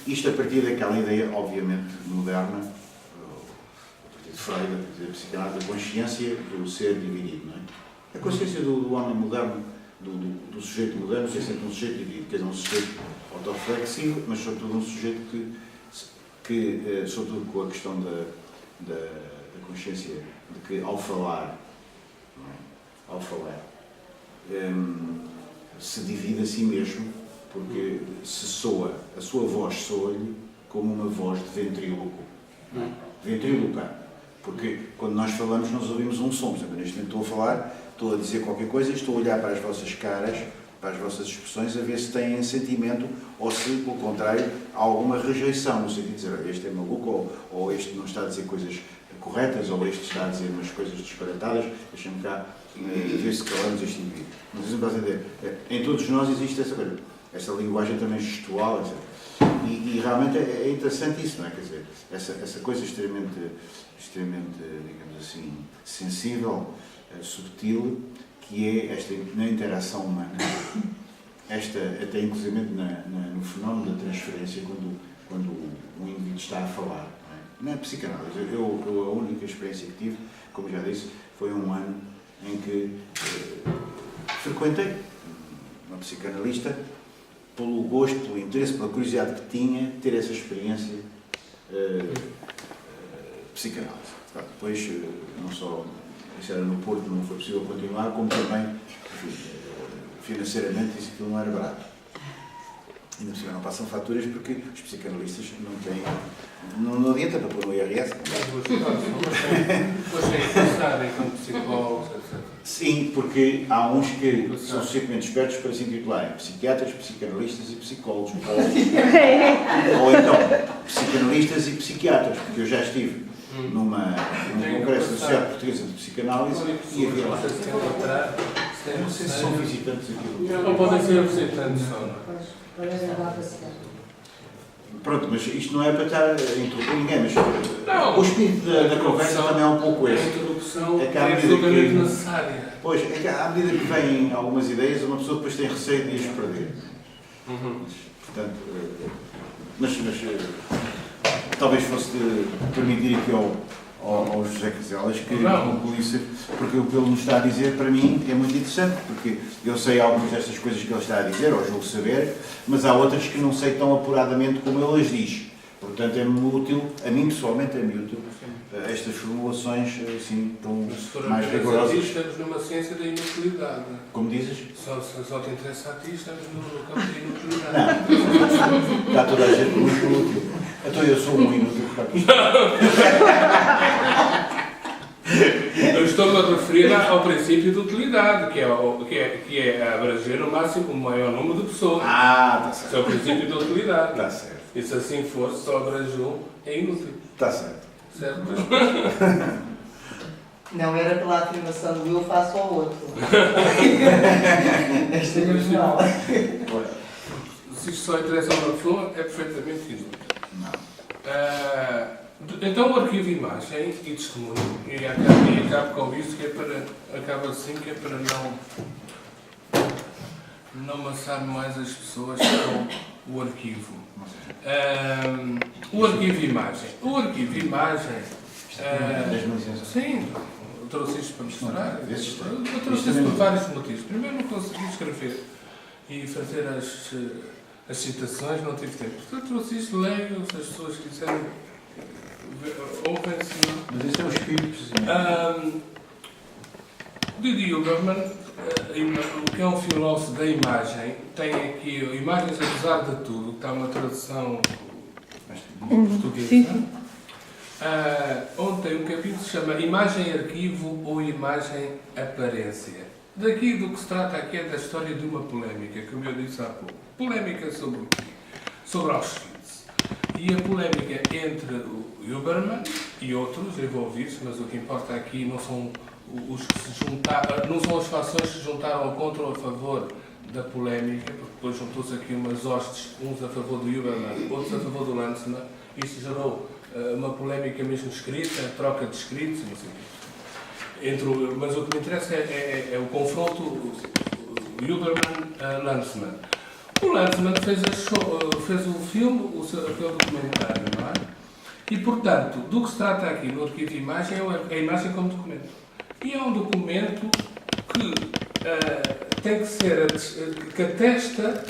Isto a partir daquela ideia, obviamente, moderna, a partir de Freud, a partir da psicanálise, da consciência do ser dividido, não é? A consciência do homem moderno, do sujeito moderno, que é sempre um sujeito dividido, quer dizer, um sujeito autoflexivo, mas sobretudo um sujeito que sobretudo com a questão da consciência de que ao falar, não é? Ao falar, se divide a si mesmo, porque a sua voz soa-lhe como uma voz de ventríloco. Ventríloca. Porque quando nós falamos, nós ouvimos um som. Por exemplo, neste momento estou a falar, estou a dizer qualquer coisa e estou a olhar para as vossas caras, para as vossas expressões, a ver se têm sentimento ou se, pelo contrário, há alguma rejeição, no sentido de dizer este é maluco, ou este não está a dizer coisas corretas, ou este está a dizer umas coisas disparatadas, deixa-me cá ver se calamos este indivíduo. Não sei se me estás a entender. Em todos nós existe essa coisa, essa linguagem também gestual, etc. E realmente é interessante isso, não é? Quer dizer, essa coisa extremamente, digamos assim, sensível, subtil, que é esta na interação humana, até inclusive no fenómeno da transferência, quando um indivíduo está a falar. Não é psicanálise. A única experiência que tive, como já disse, foi um ano em que frequentei uma psicanalista pelo gosto, pelo interesse, pela curiosidade que tinha de ter essa experiência psicanálise. Depois, não só isso era no Porto, não foi possível continuar, como também, enfim, financeiramente, isso aquilo não era barato. Ainda por cima não passam faturas porque os psicanalistas não têm. Não adianta para pôr no IRS. Depois tem que pensar enquanto psicólogos, etc. Sim, porque há uns que são suficientemente espertos para se intitularem psiquiatras, psicanalistas e psicólogos. Ou então, psicanalistas e psiquiatras, porque eu já estive num congresso da Sociedade Portuguesa de Psicanálise e havia lá. Não sei se são visitantes aqui. Não podem ser visitantes só, não é? Pronto, mas isto não é para estar a interromper ninguém, mas não, o espírito da conversa também é um pouco esse. A introdução é absolutamente necessária. Pois, é que à medida que vêm algumas ideias, uma pessoa depois tem receio de as perder. Portanto, mas talvez fosse permitir aqui ao José Caselas que concluísse, porque o que ele nos está a dizer, para mim, é muito interessante, porque eu sei algumas destas coisas que ele está a dizer, ou julgo saber, mas há outras que não sei tão apuradamente como ele as diz. Portanto, é-me útil, a mim pessoalmente é-me útil, estas formulações assim, tão mais rigorosas. Estamos numa ciência da inutilidade. Como dizes? Só te interessa a ti, estamos no campo da inutilidade. Não, está toda a gente muito útil. Então eu sou um inútil. Eu estou-me a referir ao princípio de utilidade, que é abranger o máximo, o maior número de pessoas. Está certo. Isso é o princípio da utilidade. Está certo. E se assim for, só abrange um, é inútil. Está certo. Certo? Não era pela afirmação do eu faço ao outro. Esta é mal. Se isto só interessa a uma pessoa, é perfeitamente inútil. Não. Então o arquivo de imagem e testemunho, e acabo com isso, acaba assim, que é para não maçar mais as pessoas com o arquivo. O arquivo de imagem. O arquivo de imagem. Sim, eu trouxe isto para mostrar. Eu trouxe isto por vários motivos. Primeiro, não consegui escrever e fazer as citações, não tive tempo. Portanto, trouxe isto, leio, se as pessoas quiserem. Mas isso é um espírito. Didi Huberman, que é um filósofo da imagem, tem aqui Imagens Apesar de Tudo, que está uma tradução portuguesa, onde tem um capítulo que se chama Imagem Arquivo ou Imagem Aparência. Daqui do que se trata aqui é da história de uma polémica, como eu disse há pouco. Polémica sobre o quê? Sobre Auschwitz. E a polémica entre o Huberman e outros envolvidos, mas o que importa aqui não são os que se juntaram, não são as fações que se juntaram contra ou a favor da polémica, porque depois juntou-se aqui umas hostes, uns a favor do Huberman, outros a favor do Lanzmann. Isso gerou uma polémica mesmo escrita, troca de escritos, não sei o quê. Mas o que me interessa é o confronto Huberman-Lanzmann. O Lanzmann fez o filme, aquele documentário, não é? E, portanto, do que se trata aqui no arquivo de imagem é a imagem como documento. E é um documento que tem que ser, que atesta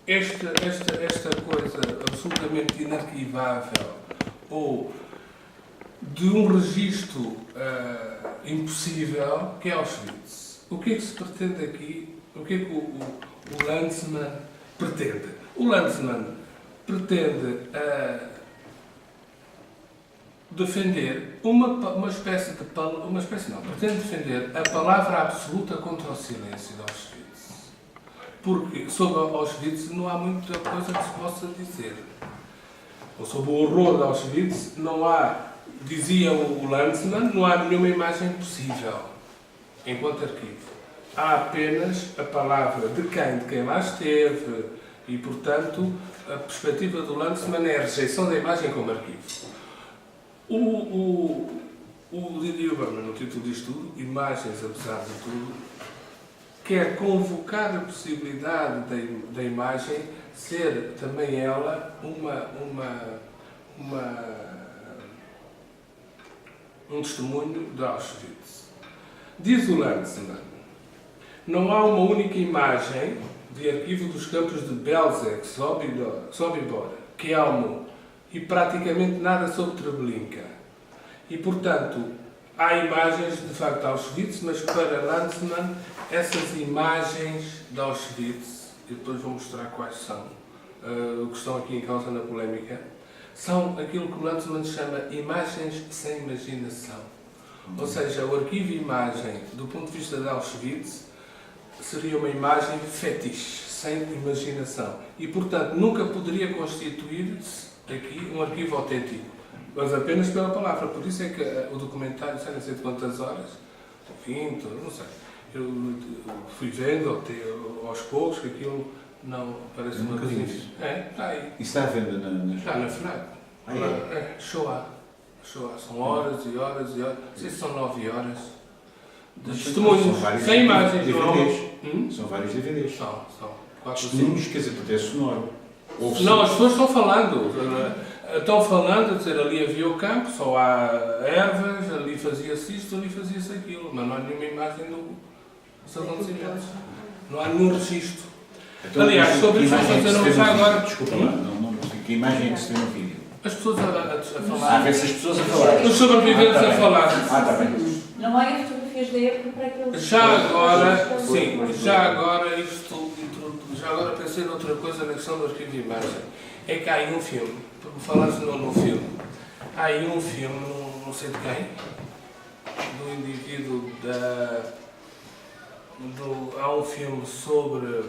esta coisa absolutamente inarquivável ou de um registro impossível que é Auschwitz. O que é que se pretende aqui? O que é que o Lanzmann pretende? O Lanzmann pretende defender pretende defender a palavra absoluta contra o silêncio de Auschwitz. Porque sobre Auschwitz não há muita coisa que se possa dizer. Ou sobre o horror de Auschwitz não há, dizia o Lanzmann, não há nenhuma imagem possível enquanto arquivo. Há apenas a palavra de quem lá esteve e, portanto, a perspectiva do Lanzmann é a rejeição da imagem como arquivo. O Didier Huberman, no título diz tudo, Imagens apesar de tudo, quer convocar a possibilidade da imagem ser também ela um testemunho de Auschwitz. Diz o Lanzmann, não há uma única imagem de arquivo dos campos de Belzec, Sobibor, Kelmo e praticamente nada sobre Treblinka. E, portanto, há imagens de facto de Auschwitz, mas para Lanzmann, essas imagens de Auschwitz, e depois vou mostrar quais são, que estão aqui em causa na polémica, são aquilo que o Lanzmann chama imagens sem imaginação. Ou seja, o arquivo e imagem, do ponto de vista de Auschwitz, seria uma imagem fetiche, sem imaginação. E, portanto, nunca poderia constituir-se aqui um arquivo autêntico, mas apenas pela palavra. Por isso é que o documentário, sei não sei de quantas horas, 20, não sei, eu fui vendo aos poucos que aquilo não parece uma coisa. Está aí. E está à venda Está na FNAC. Shoah. São horas e horas e horas. Não sei se são 9 horas. De testemunhos, sem imagens. São vários DVDs. São 4 testemunhos, quer dizer, até sonoro. Não, as pessoas estão falando. Estão falando, a dizer, ali havia o campo, só há ervas, ali fazia-se isto, ali fazia-se aquilo. Mas não há nenhuma imagem dos acontecimentos. Não há nenhum registro. Então, aliás, sobre isso vou fazer não já agora. Desculpa lá, não que imagem é que se vê no vídeo? As pessoas a falar. Ver-se as pessoas a falar. Os sobreviventes a falar. Está bem. Não há fotografias da época para aqueles... Já agora pensei noutra coisa na questão do arquivo de imagem. É que há aí um filme, porque falaste no filme, há aí um filme, não sei de quem, do indivíduo há um filme sobre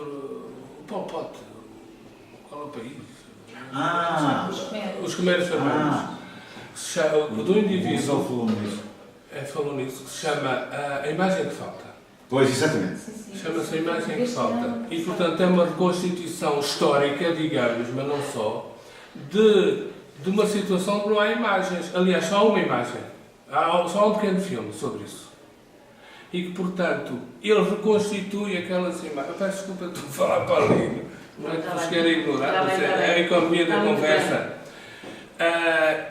o Pol Pot. Qual é o país? Os Khmeres Vermelhos. Do indivíduo, falou nisso, que se chama A Imagem que Falta. Pois, exatamente. Chama-se A Imagem que Falta. E, portanto, é uma reconstituição histórica, digamos, mas não só, de uma situação onde não há imagens. Aliás, só há uma imagem. Há só um pequeno filme sobre isso. E que, portanto, ele reconstitui aquelas imagens. Eu peço desculpa de falar para ali. Não é que vos quero ignorar, mas é a economia da conversa.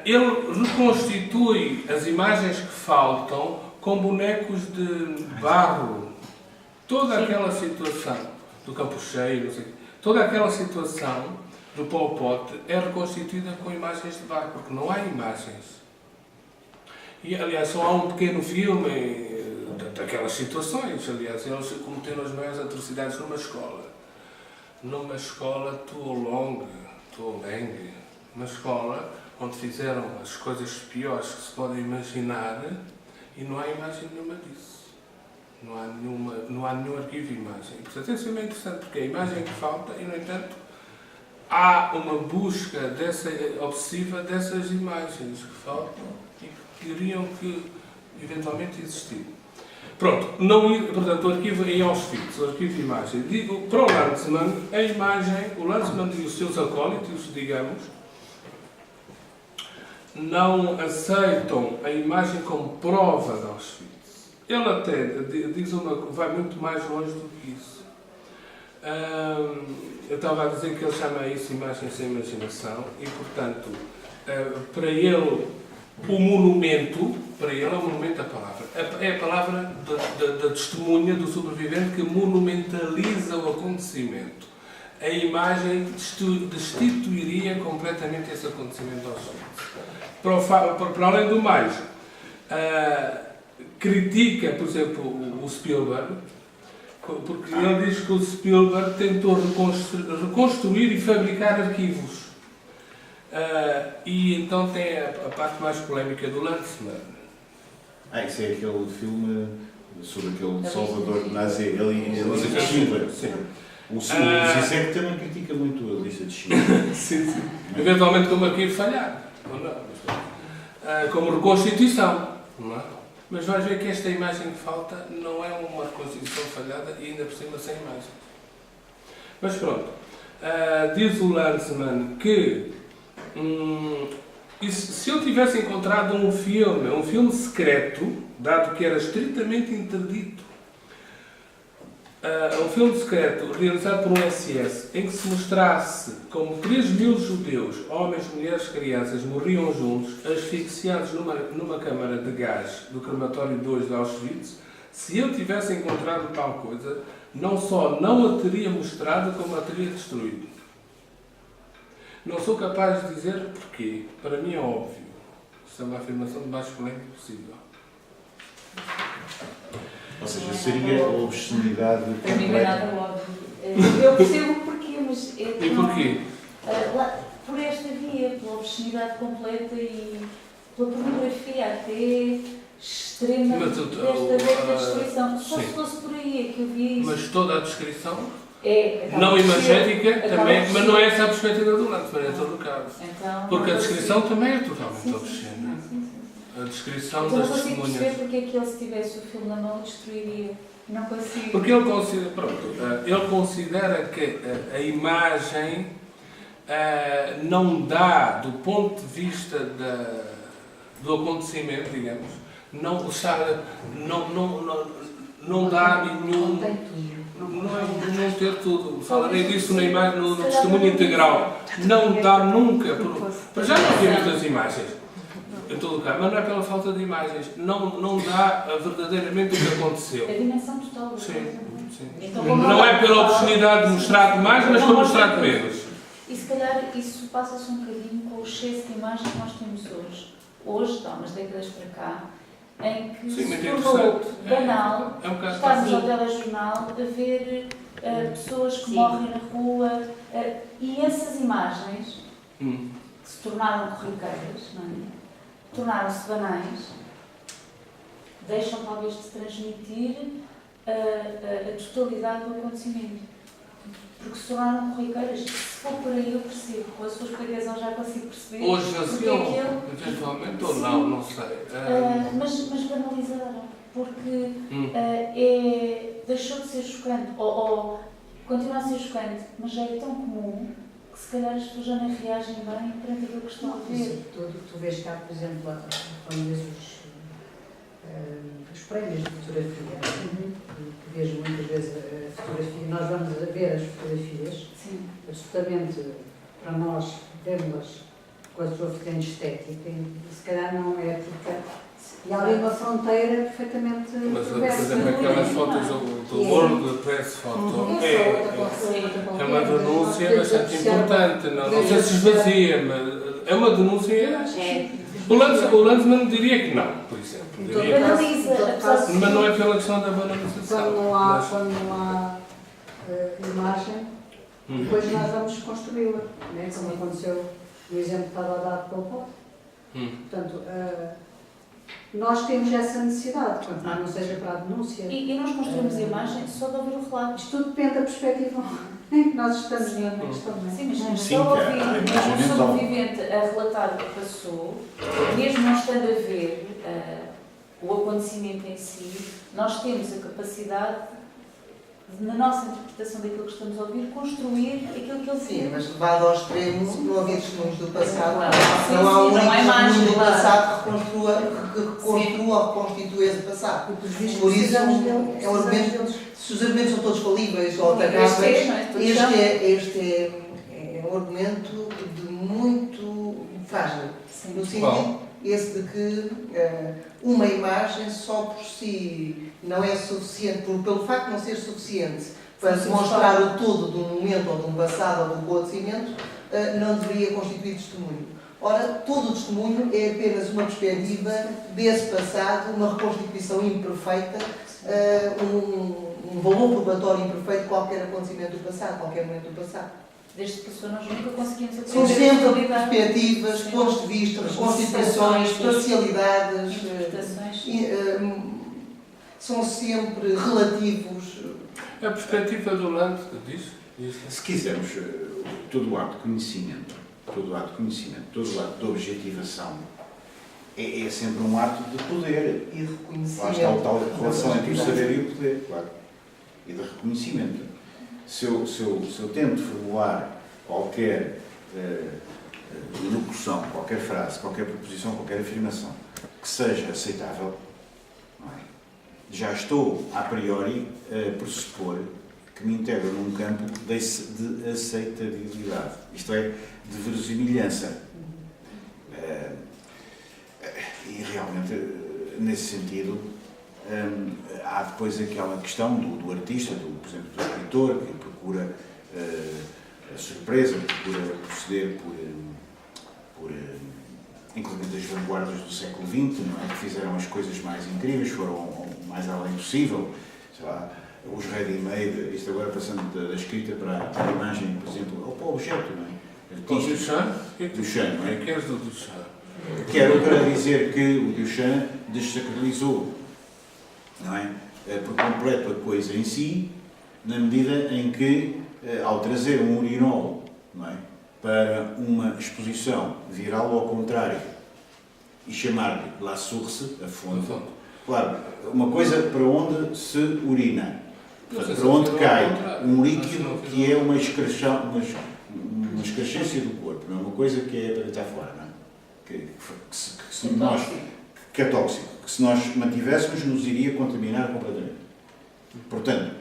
Ele reconstitui as imagens que faltam com bonecos de barro. Toda aquela situação do Campo Cheio, não sei, toda aquela situação do Pol Pot é reconstituída com imagens de barro, porque não há imagens. E, aliás, só há um pequeno filme daquelas situações. Aliás, eles cometeram as maiores atrocidades numa escola Tuolong, uma escola onde fizeram as coisas piores que se podem imaginar e não há imagem nenhuma disso. Não há nenhum arquivo de imagem. Portanto, isso é bem interessante, porque a imagem que falta, e no entanto, há uma busca obsessiva dessas imagens que faltam e que teriam que eventualmente existir. Pronto, portanto, o arquivo em Auschwitz, o arquivo de imagem. Digo, para o Lanzmann, a imagem, o Lanzmann e os seus acólitos, digamos, não aceitam a imagem como prova de Auschwitz. Ele até diz vai muito mais longe do que isso. Eu estava a dizer que ele chama isso imagem sem imaginação e, portanto, para ele, o monumento, para ele é o monumento a palavra. É a palavra da testemunha do sobrevivente que monumentaliza o acontecimento. A imagem destituiria completamente esse acontecimento aos Auschwitz. Para além do mais, critica, por exemplo, o Spielberg, porque ele diz que o Spielberg tentou reconstruir e fabricar arquivos. E então tem a parte mais polémica do Lanzmann. Isso é aquele filme sobre aquele salvador nazi, ele a lista de Schindler. Sim. O Zizek também critica muito a lista de Schindler. Sim. Eventualmente como arquivo falhado, ou não, como reconstituição, não é? Mas vais ver que esta imagem que falta não é uma reconstituição falhada e ainda por cima sem imagem. Mas pronto, diz o Lanzmann que se eu tivesse encontrado um filme secreto, dado que era estritamente interdito, um filme secreto realizado por um SS, em que se mostrasse como 3.000 judeus, homens, mulheres, crianças, morriam juntos, asfixiados numa câmara de gás do crematório 2 de Auschwitz, se eu tivesse encontrado tal coisa, não só não a teria mostrado, como a teria destruído. Não sou capaz de dizer porquê. Para mim é óbvio. Isto é uma afirmação de mais polémica possível. Ou seja, seria a obscenidade Para mim não é nada óbvio. Eu percebo o porquê, mas é que E porquê? por esta via, pela obscenidade completa e pela pornografia até extrema desta descrição. Só se fosse por aí é que eu via isso. Mas toda a descrição, acaba não por ser- imagética, acaba também, por mas ser. não é essa a perspectiva do Lanzmann, é todo o caso. Então, Porque a não descrição consigo- também é totalmente Sim, obscena. sim. A descrição Então não das consigo perceber testemunhas. porque é que ele, se tivesse o filme na mão, destruiria. Não consigo. Porque ele considera que a imagem não dá, do ponto de vista do acontecimento, digamos, não dá nenhum. Não tem tudo. Não ter tudo. Falarei disso na imagem, no testemunho integral. Não dá nunca. Para já não havia muitas imagens. Em todo o caso, mas não é pela falta de imagens. Não dá verdadeiramente o que aconteceu. A dimensão total da Sim, coisa. sim. Então, Não é pela oportunidade de mostrar mais, mas por mostrar menos. E se calhar isso passa-se um bocadinho com o excesso de imagem que nós temos hoje. Hoje, há umas décadas para cá, em que Sim, se muito tornou interessante. banal É um bocado estarmos ao fácil. telejornal a ver pessoas que morrem na rua e essas imagens que se tornaram corriqueiras, não é? Tornaram-se banais, deixam talvez de transmitir a totalidade do acontecimento. Porque se tornaram corriqueiras. Se for por aí eu percebo, com a sua explicação já consigo perceber. Hoje assim, porque eventualmente, ou não sei. mas banalizaram, porque deixou de ser chocante, ou continua a ser chocante, mas já é tão comum que se calhar as pessoas já nem reagem bem perante aquilo que estão a ver. Tu vês cá, por exemplo, quando vês os prémios de fotografia, que vejo muitas vezes a fotografia, nós vamos a ver as fotografias, Sim. absolutamente para nós vemos-las com a sua vertente estética, e se calhar não é ética, e há ali uma fronteira perfeitamente Mas, por diversa. exemplo, aquelas fotos do World Press Photo é uma denúncia bastante importante. Não sei se esvazia, mas é uma denúncia. O Lanzmann diria que não, por exemplo. Diria que Banaliza, apesar de mas não é pela questão da banalização. Quando não há imagem, depois nós vamos construí-la, né? Como aconteceu no exemplo que estava a dar pelo Pop. Portanto, Nós temos essa necessidade, quanto mais não seja para a denúncia. E nós construímos a imagem só de ouvir o relato. Isto tudo depende da perspectiva em que nós estamos na questão, não é? Sim, mas Sim, só que ouvir a um imagem mental. sobrevivente a relatar o que passou, mesmo não estando a ver o acontecimento em si, nós temos a capacidade de, na nossa interpretação daquilo que estamos a ouvir, construir aquilo que ele Sim, viu. mas levado ao extremo, não havia testemunhos do passado. Sim, Não há um sim, não há único imagem, testemunho do claro. passado que reconstrua ou reconstitui esse passado. Porque os vistos Por isso, precisamos dele, é um precisamos argumento, deles. se os argumentos são todos falíveis ou Este atacáveis, é, não é? este é um argumento de muito frágil. Sim. No sentido esse de que uma imagem só por si não é suficiente, pelo facto de não ser suficiente para demonstrar o todo de um momento ou de um passado ou de um acontecimento, não deveria constituir testemunho. Ora, todo o testemunho é apenas uma perspectiva desse passado, uma reconstituição imperfeita, um valor probatório imperfeito de qualquer acontecimento do passado, qualquer momento do passado. Desde que passou, nós nunca conseguimos São aprender a sempre totalidade. perspectivas, Sim. pontos de vista, reconstituições, parcialidades, Interpretações. são sempre relativos. A perspectiva do Lando diz? Se quisermos, todo o ato de conhecimento, todo o ato de objetivação, é sempre um ato de poder. E de reconhecimento. Lá está o tal relação entre o da saber e o poder, claro. E de reconhecimento. Se eu tento formular qualquer locução, qualquer frase, qualquer proposição, qualquer afirmação que seja aceitável, não é? Já estou, a priori, a pressupor que me integro num campo de aceitabilidade, isto é, de verosimilhança. E realmente, nesse sentido, há depois aquela questão do artista, por exemplo, do escritor, que procura a surpresa, procura proceder inclusive das vanguardas do século XX, não é? Que fizeram as coisas mais incríveis, foram o mais além possível, sei lá, os ready-made, isto agora passando da escrita para a imagem, por exemplo, ou para o objeto, não é? O Duchamp? Duchamp, não é? O que és do Duchamp? Quero para dizer que o Duchamp desacralizou, não é? Por completo a coisa em si, na medida em que, ao trazer um urinol, não é? Para uma exposição, virá-lo ao contrário e chamar-lhe la source, a fonte. Claro, uma coisa para onde se urina, portanto, para onde cai um líquido que é uma excrescência do corpo, não é uma coisa que é para deitar fora, não é? Que é tóxico, que se nós mantivéssemos nos iria contaminar completamente. Portanto,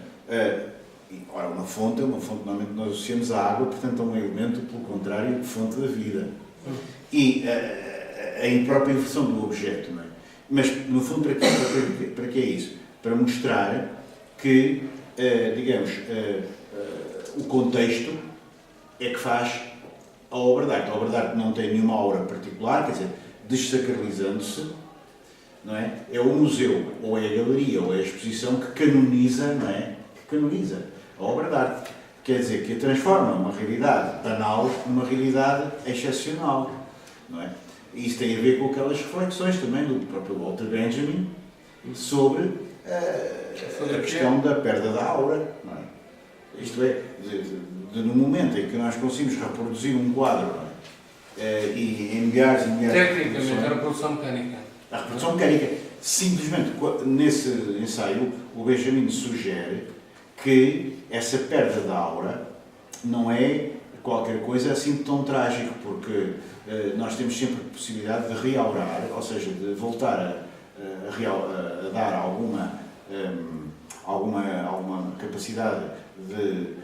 ora, uma fonte normalmente nós associamos à água, portanto é um elemento, pelo contrário, fonte da vida. E a própria inversão do objeto, não é? Mas, no fundo, para que é isso? Para mostrar que, digamos, o contexto é que faz a obra de arte. A obra de arte não tem nenhuma aura particular, quer dizer, desacralizando-se, não é? É o museu, ou é a galeria, ou é a exposição que canoniza, não é? Que canoniza a obra de arte. Quer dizer, que a transforma uma realidade banal numa realidade excepcional, não é? E isso tem a ver com aquelas reflexões também do próprio Walter Benjamin sobre a questão da perda da aura, não é? Isto é, no momento em que nós conseguimos reproduzir um quadro, não é? E em milhares e milhares de tecnicamente, a reprodução mecânica. A reprodução mecânica, simplesmente, nesse ensaio, o Benjamin sugere que essa perda da aura não é qualquer coisa assim tão trágico, porque nós temos sempre a possibilidade de reaurar, ou seja, de voltar a dar alguma capacidade de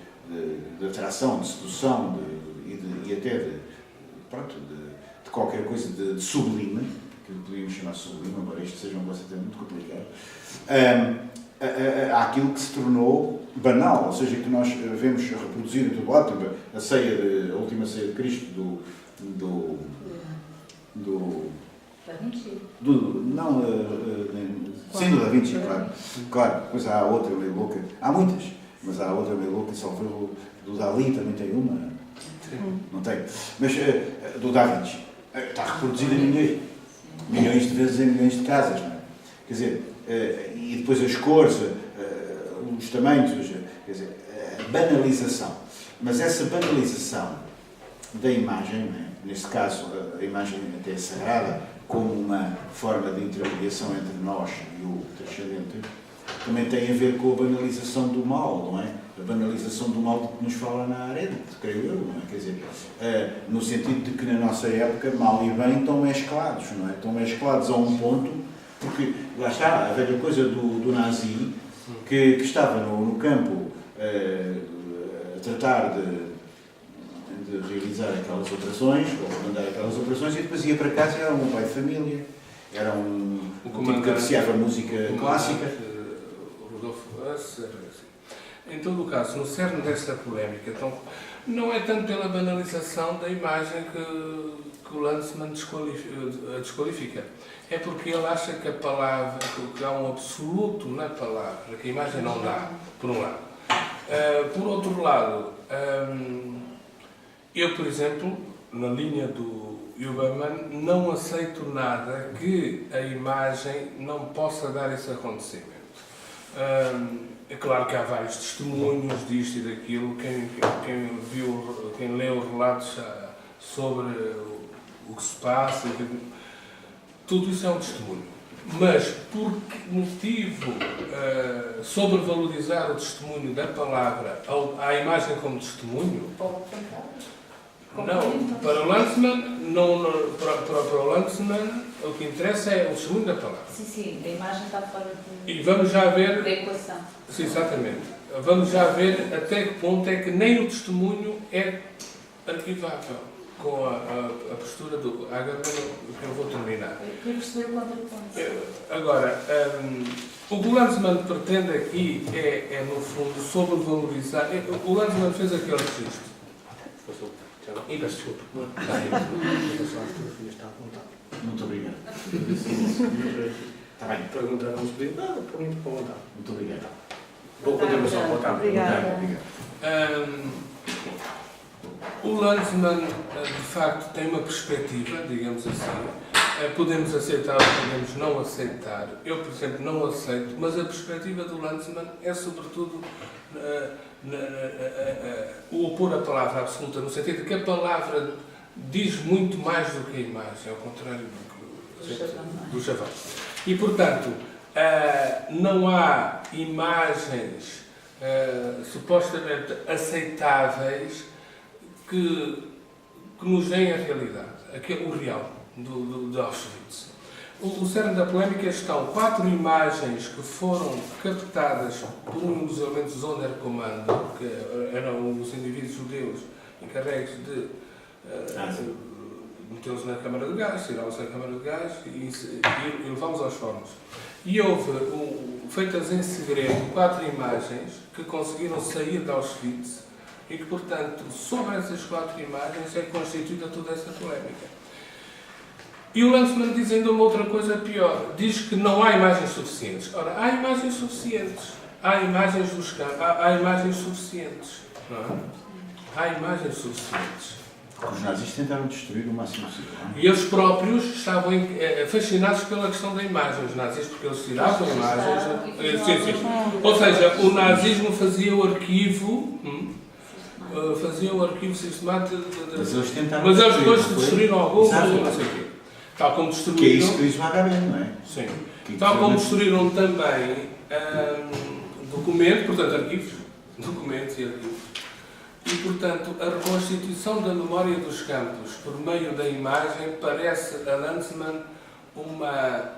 atração, de sedução e até de qualquer coisa de sublime, que podíamos chamar de sublime, embora isto seja um conceito muito complicado, àquilo que se tornou banal, ou seja, que nós vemos reproduzir em todo lado, a última ceia de Cristo do Da Vinci, claro, depois há outra meio louca, há muitas, mas há outra meio louca, só do Dalí também tem uma, não tem, mas do Da Vinci, está reproduzida ninguém. milhões de vezes em milhões de casas, não é? Quer dizer, e depois as cores, os tamanhos, quer dizer, a banalização. Mas essa banalização da imagem, não é? Neste caso a imagem até é sagrada, como uma forma de intermediação entre nós e o transcendente, também tem a ver com a banalização do mal, não é? A banalização do mal de que nos fala na Arendt, creio eu, não é? Quer dizer, no sentido de que na nossa época mal e bem estão mesclados, não é? Estão mesclados a um ponto, porque lá está a velha coisa do nazi, que estava no campo a tratar de realizar aquelas operações, ou mandar aquelas operações, e depois ia para casa e era um pai de família, era um tipo que apreciava música clássica. Rodolfo Hess, em todo o caso, no cerne desta polémica, então, não é tanto pela banalização da imagem que o Lanzmann desqualifica. É porque ele acha que a palavra, que há um absoluto na palavra, que a imagem não dá, por um lado. Por outro lado, eu, por exemplo, na linha do Huberman, não aceito nada que a imagem não possa dar esse acontecimento. É claro que há vários testemunhos disto e daquilo, quem leu relatos sobre o que se passa, tudo isso é um testemunho. Mas por que motivo sobrevalorizar o testemunho da palavra à imagem como testemunho? Não, para o Lanzmann, para o Lanzmann, o que interessa é o testemunho da palavra. Sim, a imagem está fora E vamos já ver... da equação. Sim, exatamente. Vamos já ver até que ponto é que nem o testemunho é arquivável com a postura do Agamben, que eu vou terminar. Eu queria perceber o contraponto. Agora, o que o Lanzmann pretende aqui é no fundo, sobrevalorizar... O Lanzmann fez aquele registro. E peço desculpa. Muito obrigado. Está bem. Perguntar não se pediu nada, por mim, para vontade. Muito obrigado. Boa continuação, boa tarde. Obrigada. O Lanzmann, de facto, tem uma perspectiva, digamos assim. Podemos aceitar ou podemos não aceitar. Eu, por exemplo, não aceito, mas a perspectiva do Lanzmann é, sobretudo, o opor a palavra absoluta, no sentido de que a palavra diz muito mais do que a imagem, ao contrário do Chavão. E, portanto, não há imagens supostamente aceitáveis que nos deem a realidade, o real de Auschwitz. O cerne da polémica estão 4 imagens que foram captadas por um dos elementos Sonderkommando, que eram os indivíduos judeus encarregues de metê-los na câmara de gás, tirá-los da câmara de gás e levá-los aos fornos. E houve, feitas em segredo, 4 imagens que conseguiram sair de Auschwitz e que, portanto, sobre essas 4 imagens é constituída toda essa polémica. E o Lanzmann diz ainda uma outra coisa pior. Diz que não há imagens suficientes. Ora, há imagens suficientes. Há imagens dos campos. Há imagens suficientes. Não é? Há imagens suficientes. Os nazis tentaram destruir o máximo possível. Não é? E eles próprios estavam fascinados pela questão da imagem. Os nazis, porque eles tiravam imagens. Sim. Ou seja, o nazismo fazia o arquivo... fazia o arquivo sistemático... Mas eles tentaram Mas eles depois destruíram alguns, não sei o quê. Tal como destruíram... Que é isso que diz o Agamben, não é? Sim. Tal como destruíram também documentos, portanto, arquivos. Documentos e arquivos. E, portanto, a reconstituição da memória dos campos por meio da imagem parece a Lanzmann uma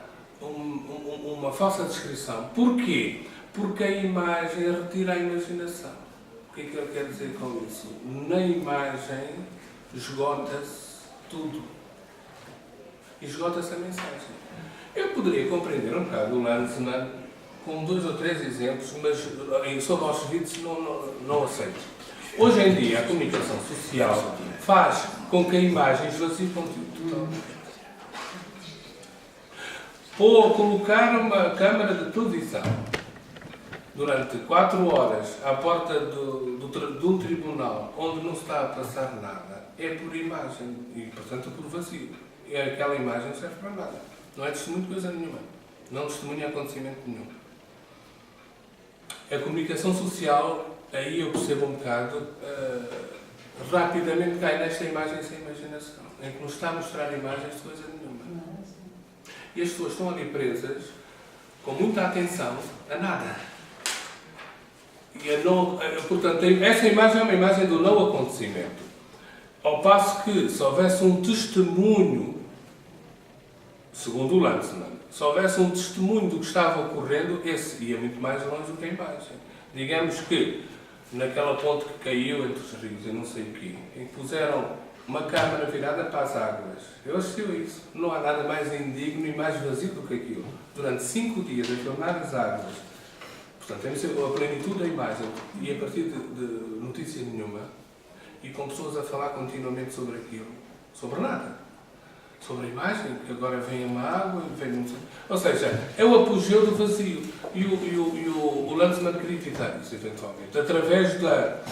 falsa descrição. Porquê? Porque a imagem retira a imaginação. O que é que ele quer dizer com isso? Na imagem esgota-se tudo. Esgota-se a mensagem. Eu poderia compreender um bocado o Lanzmann com 2 ou 3 exemplos, mas sobre Auschwitz não aceito. Hoje em dia, a comunicação social faz com que a imagem esvazie conteúdo total. Ou colocar uma câmara de televisão durante 4 horas à porta de um tribunal onde não se está a passar nada, é por imagem e, portanto, por vazio. e aquela imagem não serve para nada. Não é testemunho de coisa nenhuma. Não testemunha acontecimento nenhum. A comunicação social, aí eu percebo um bocado, rapidamente cai nesta imagem sem imaginação, em que nos está a mostrar imagens de coisa nenhuma. E as pessoas estão ali presas, com muita atenção, a nada. Portanto, essa imagem é uma imagem do não acontecimento. Ao passo que, se houvesse um testemunho, segundo o Lanzmann, se houvesse um testemunho do que estava ocorrendo, esse ia muito mais longe do que a imagem. Digamos que, naquela ponte que caiu entre os rios e não sei o quê, em que puseram uma câmara virada para as águas. Eu assisti a isso. Não há nada mais indigno e mais vazio do que aquilo. Durante 5 dias a filmar as águas. Portanto, tem que ser a plenitude da imagem e a partir de notícia nenhuma e com pessoas a falar continuamente sobre aquilo. Sobre nada. Sobre a imagem, que agora vem uma água, vem não sei. Ou seja, é o apogeu do vazio. E o Lanzmann queria evitar isso, eventualmente, através da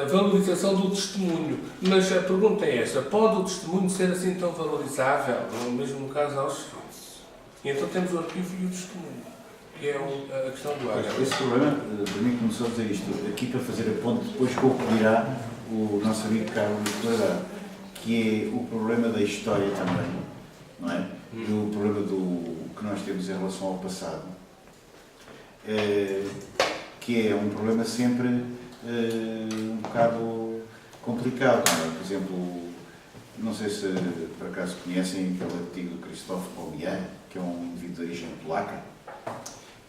valorização do testemunho. Mas a pergunta é esta: pode o testemunho ser assim tão valorizável? No mesmo caso aos filhos. E então temos o arquivo e o testemunho, que é a questão do água. Esse problema, para mim, começou a dizer isto aqui para fazer a ponte depois com o que dirá o nosso amigo Carlos Loureiro, que é o problema da história também, não é? E o problema que nós temos em relação ao passado, que é um problema sempre um bocado complicado, não é? Por exemplo, não sei se por acaso conhecem aquele artigo do Christophe Paulian, que é um indivíduo de origem polaca,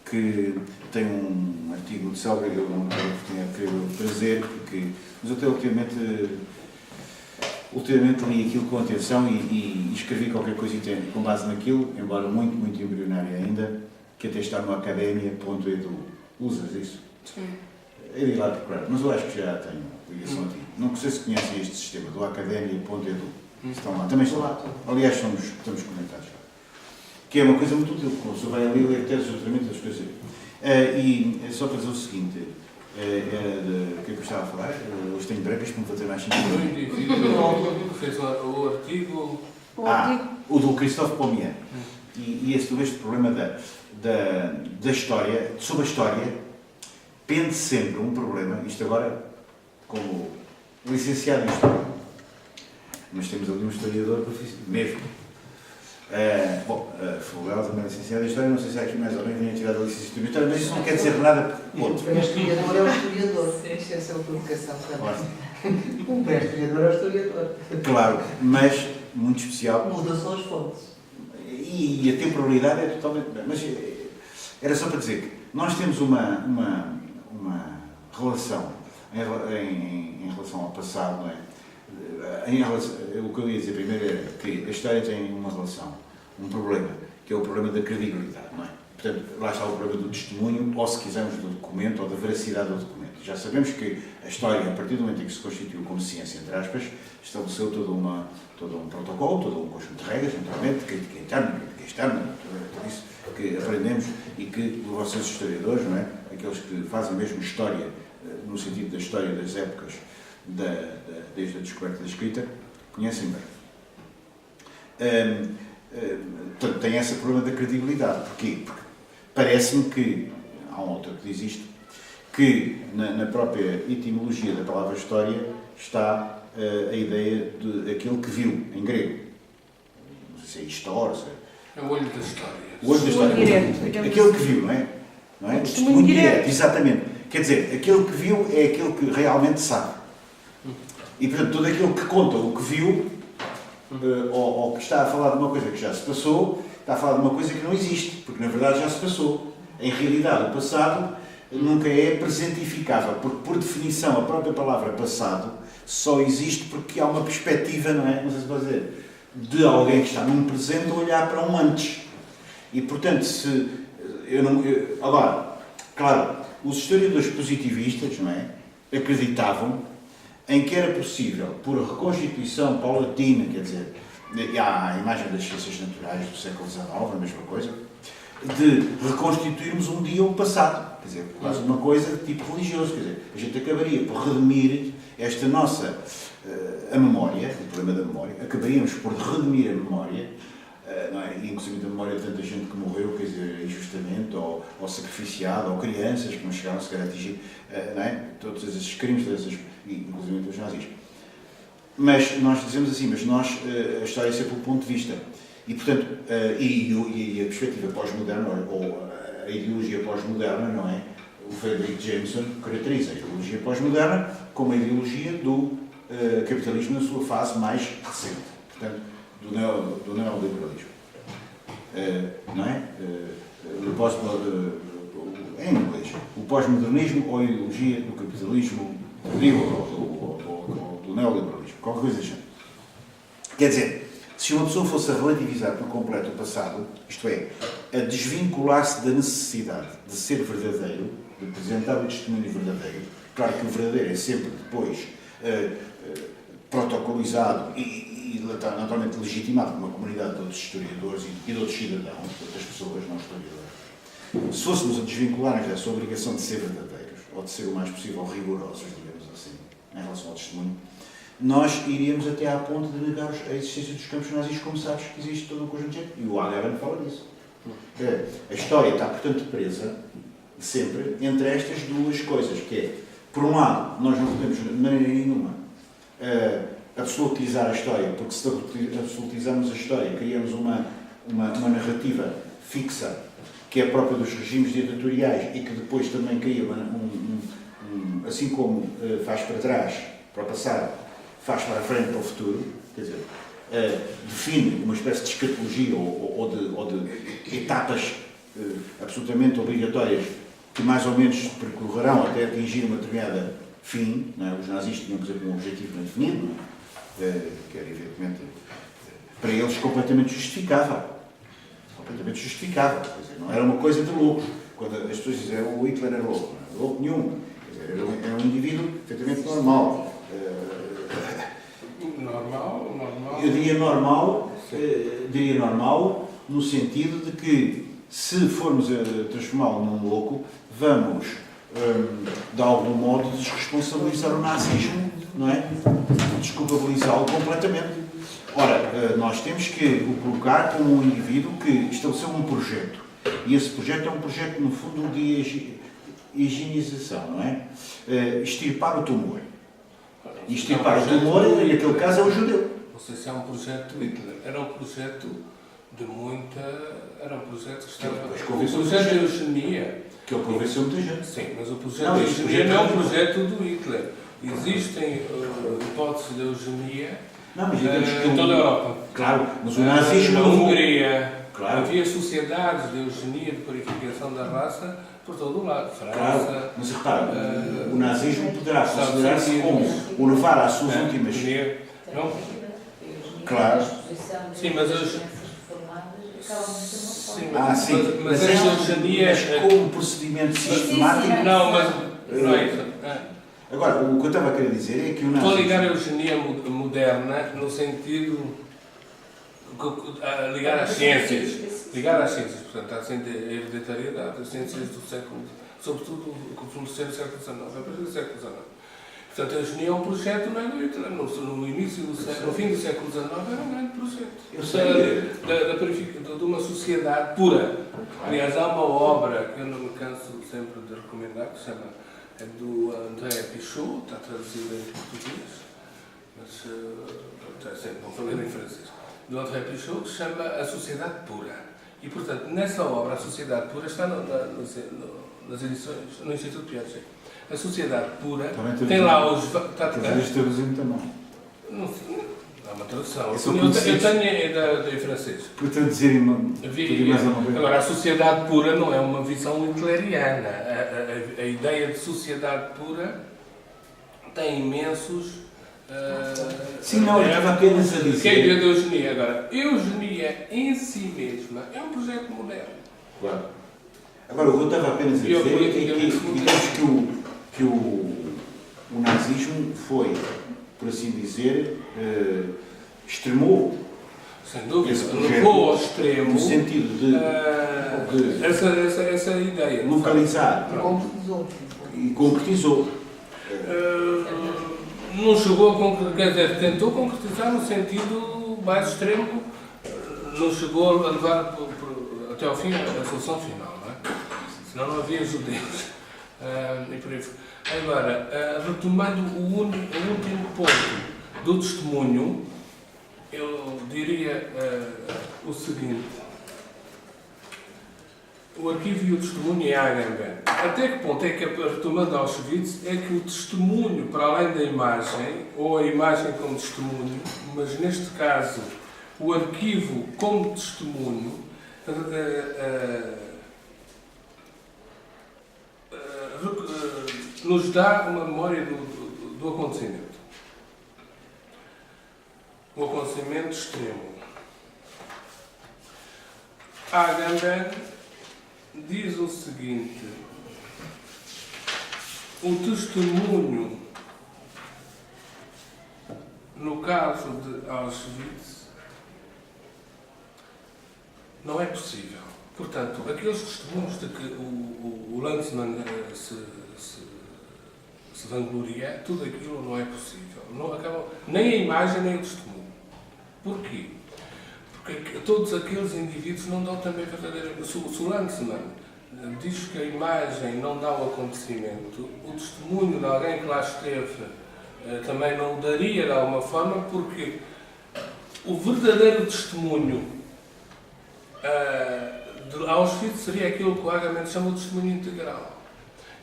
que tem um artigo de célebre, eu não tenho a oportunidade de trazer, mas eu até ultimamente li aquilo com atenção e escrevi qualquer coisa com base naquilo, embora muito, muito embrionário ainda, que até está no academia.edu. Usas isso? Sim. Eu ia lá procurar, mas eu acho que já tenho ligação a ti. Não sei se conhecem este sistema, do academia.edu. Estão lá, também estão lá. Aliás, estamos comentados. Que é uma coisa muito útil, porque você vai ali ler teses justamente das coisas. E só para dizer o seguinte, o que eu gostava de falar, hoje tenho brancas para me fazer mais sentido. O indivíduo que fez o artigo... O do Christophe Paulian. E este problema da história, sobre a história, pende sempre um problema, isto agora como licenciado em História, mas temos ali um historiador mesmo. Fulgado também é licenciado em História, não sei se há aqui mais alguém que venha tirar a licenciatura em História, mas isso não quer dizer nada. O pré-historiador é o historiador, essa é a publicação também. O pré-historiador é o historiador. Claro, mas muito especial. Muda só as fontes. E a temporalidade é totalmente... Mas era só para dizer que nós temos uma relação em relação ao passado, não é? O que eu ia dizer primeiro era que a história tem uma relação, um problema, que é o problema da credibilidade, não é? Portanto, lá está o problema do testemunho, ou se quisermos do documento, ou da veracidade do documento. Já sabemos que a história, a partir do momento em que se constituiu como ciência, entre aspas, estabeleceu todo um protocolo, todo um conjunto de regras, naturalmente, de crítica interna, de crítica externa, tudo isso que aprendemos e que vocês historiadores, não é? Aqueles que fazem mesmo história, no sentido da história das épocas, desde a descoberta da escrita, conhecem bem. Portanto, tem esse problema da credibilidade. Porquê? Porque parece-me que, há um autor que diz isto, que na própria etimologia da palavra história está a ideia de aquele que viu, em grego. Não sei se é história, é o olho da história. O olho da história. Direto, aquele que viu, não é? Não é? Testemunho direto. Exatamente. Quer dizer, aquele que viu é aquele que realmente sabe. E, portanto, todo aquele que conta o que viu, ou que está a falar de uma coisa que já se passou, está a falar de uma coisa que não existe, porque na verdade já se passou. Em realidade, o passado nunca é presentificável, porque por definição a própria palavra passado só existe porque há uma perspectiva, não é? Não sei se pode dizer, de alguém que está num presente a olhar para um antes. E, portanto, agora, claro, os historiadores positivistas, não é? Acreditavam em que era possível, por reconstituição paulatina, quer dizer, há a imagem das ciências naturais do século XIX, a mesma coisa, de reconstituirmos um dia o passado. Quer dizer, quase uma coisa de tipo religioso. Quer dizer, a gente acabaria por redimir esta nossa, a memória, o problema da memória, acabaríamos por redimir a memória, não é? E inclusive a memória de tanta gente que morreu, quer dizer, injustamente, ou sacrificiada, ou crianças que não chegaram sequer a atingir, não é? Todos esses crimes, inclusive os nazis. Mas nós dizemos assim, a história é sempre o ponto de vista. E, portanto, e a perspectiva pós-moderna, ou a ideologia pós-moderna, não é? O Frederick Jameson caracteriza a ideologia pós-moderna como a ideologia do capitalismo na sua fase mais recente, portanto, do neoliberalismo. Não é? Em inglês, o pós-modernismo ou a ideologia do capitalismo ou do neoliberalismo, qualquer coisa assim. Quer dizer, se uma pessoa fosse a relativizar por completo o passado, isto é, a desvincular-se da necessidade de ser verdadeiro, de apresentar o testemunho verdadeiro, claro que o verdadeiro é sempre depois protocolizado e naturalmente legitimado por uma comunidade de outros historiadores e de outros cidadãos, de outras pessoas, não historiadores. Se fôssemos a desvincular-nos dessa obrigação de ser verdadeiros, ou de ser o mais possível rigorosos, digamos assim, em relação ao testemunho, nós iríamos até à ponto de negar a existência dos campos nazis, como sabes que existe todo um conjunto de gente. E o Agamben fala disso. A história está, portanto, presa, sempre, entre estas duas coisas, que é, por um lado, nós não podemos, de maneira nenhuma, absolutizar a história, porque se absolutizarmos a história, criamos uma narrativa fixa, que é própria dos regimes ditatoriais e que depois também cria, assim como faz para trás, para o passado, faz para a frente, para o futuro, quer dizer, define uma espécie de escatologia ou de etapas absolutamente obrigatórias que mais ou menos percorrerão até atingir uma determinada fim. Não é? Os nazis tinham, por exemplo, um objetivo bem definido, não é? Que era, evidentemente, para eles completamente justificável. Completamente justificável. Quer dizer, não era uma coisa de loucos. Quando as pessoas dizem o Hitler era louco, não era louco nenhum. Quer dizer, era um indivíduo perfeitamente normal. Normal. Eu diria normal no sentido de que, se formos a transformá-lo num louco, vamos, de algum modo, desresponsabilizar o nazismo, não é? Desculpabilizá-lo completamente. Ora, nós temos que o colocar como um indivíduo que estabeleceu um projeto. E esse projeto é um projeto, no fundo, de higienização, não é? Extirpar o tumor. E extirpar o tumor, naquele caso, é o judeu. Não sei se é um projeto de Hitler. Era um projeto de muita... Era um projeto que estava... O projeto de eugenia... Que ele convenceu muita gente. Sim, mas o projeto de eugenia não é um projeto do Hitler. Existem hipóteses de eugenia em toda a Europa. Claro, mas o nazismo... Na Hungria, claro. Havia sociedades de eugenia, de purificação da raça, por todo o lado. França... Claro, mas repara, o nazismo poderá considerar-se como o levar às suas últimas... Não? Claro. Sim, mas as... Mas como procedimento sistemático... Não, mas não é isso. Agora, o que eu estava a querer dizer é que o nazismo... Estou a ligar a eugenia moderna no sentido... ligar às ciências. Ligar às ciências, portanto, à ciência da hereditariedade, às ciências do século... Sobretudo o que floresceu no século XIX, a partir do século XIX. Portanto, a eugenia é um projeto, não é do Hitler. No início do século, no fim do século XIX, era um grande projeto. De uma sociedade pura. Aliás, há uma obra que eu não me canso sempre de recomendar, que se chama, é do André Pichot, está traduzida em português, mas sempre não falei em francês, do André Pichot, que se chama A Sociedade Pura. E, portanto, nessa obra, A Sociedade Pura, está nas edições, no Instituto Piaget. A Sociedade Pura tem lá os... Talvez traduzindo também. Não sei, há uma tradução. Eu tenho em francês. Por traduzir mais uma vez. Agora, a Sociedade Pura não é uma visão hitleriana. A ideia de sociedade pura tem imensos... Sim, não, eu estava apenas a dizer... Que é a ideia da eugenia. Agora, eugenia em si mesma é um projeto moderno. Claro. Agora, o que eu estava apenas a dizer é que o nazismo foi, por assim dizer, extremou sem dúvida, esse projeto levou ao extremo no sentido de essa ideia. localizar Concretizou. e concretizou. Não chegou a concretizar, quer dizer, tentou concretizar no sentido mais extremo, não chegou a levar até ao fim a solução final, não é? Senão não havia judeus. E por isso. Agora, retomando o último ponto do testemunho, eu diria o seguinte: o arquivo e o testemunho é Agamben. Até que ponto é que, retomando Auschwitz, é que o testemunho, para além da imagem, ou a imagem como testemunho, mas neste caso o arquivo como testemunho, nos dá uma memória do acontecimento. O acontecimento extremo. Agamben diz o seguinte: o testemunho, no caso de Auschwitz, não é possível. Portanto, aqueles testemunhos de que o Lanzmann se vangloria, tudo aquilo não é possível. Não acaba, nem a imagem, nem o testemunho. Porquê? Porque todos aqueles indivíduos não dão também verdadeiramente. Se o Lanzmann diz que a imagem não dá o acontecimento, o testemunho de alguém que lá esteve também não o daria de alguma forma, porque o verdadeiro testemunho de Auschwitz seria aquilo que o Agamben chama de testemunho integral.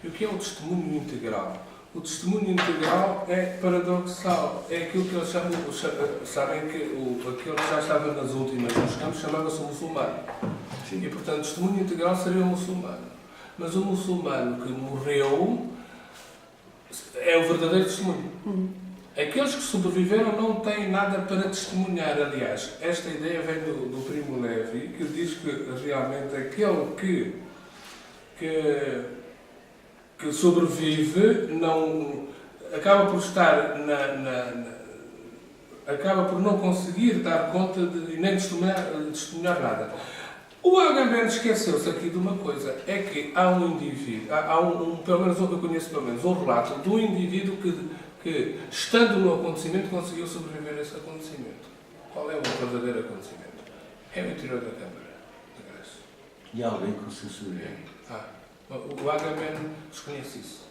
E o que é o testemunho integral? O testemunho integral é paradoxal. É aquilo que eles chamam, sabem que aquele que já estava nas últimas nos campos chamava-se o muçulmano. Sim. E, portanto, o testemunho integral seria o muçulmano. Mas o muçulmano que morreu é o verdadeiro testemunho. Aqueles que sobreviveram não têm nada para testemunhar. Aliás, esta ideia vem do Primo Levi, que diz que realmente aquele que sobrevive não acaba por estar acaba por não conseguir dar conta de nem testemunhar nada. O Agamben esqueceu-se aqui de uma coisa, é que há um indivíduo, pelo menos eu conheço pelo menos um relato de um indivíduo que estando no acontecimento conseguiu sobreviver a esse acontecimento. Qual é o verdadeiro acontecimento? É o interior da Câmara de Grécia. E alguém conseguiu sobreviver? O Agamben desconhece isso.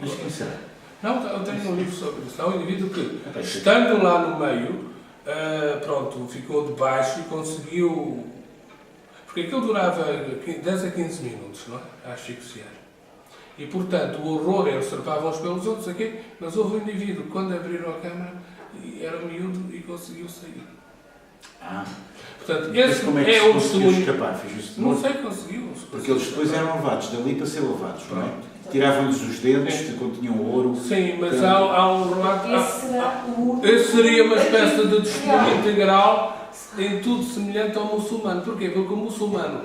Mas quem será? Não, eu tenho um livro sobre isso. Há um indivíduo que, estando lá no meio, ficou de baixo e conseguiu... Porque aquilo durava 10 a 15 minutos, não é? A asfixiar. E, portanto, o horror, eles cercavam uns pelos outros aqui, mas houve um indivíduo que, quando abriram a câmara, era miúdo e conseguiu sair. Portanto, esse como é que o testemunho. Escapar? Não sei, conseguiu. Porque eles depois eram levados dali para ser lavados, não é? Tiravam-lhes os dentes que continham ouro. Sim, mas há um relato. Esse seria uma espécie de testemunho integral em tudo semelhante ao muçulmano. Porquê? Porque o muçulmano,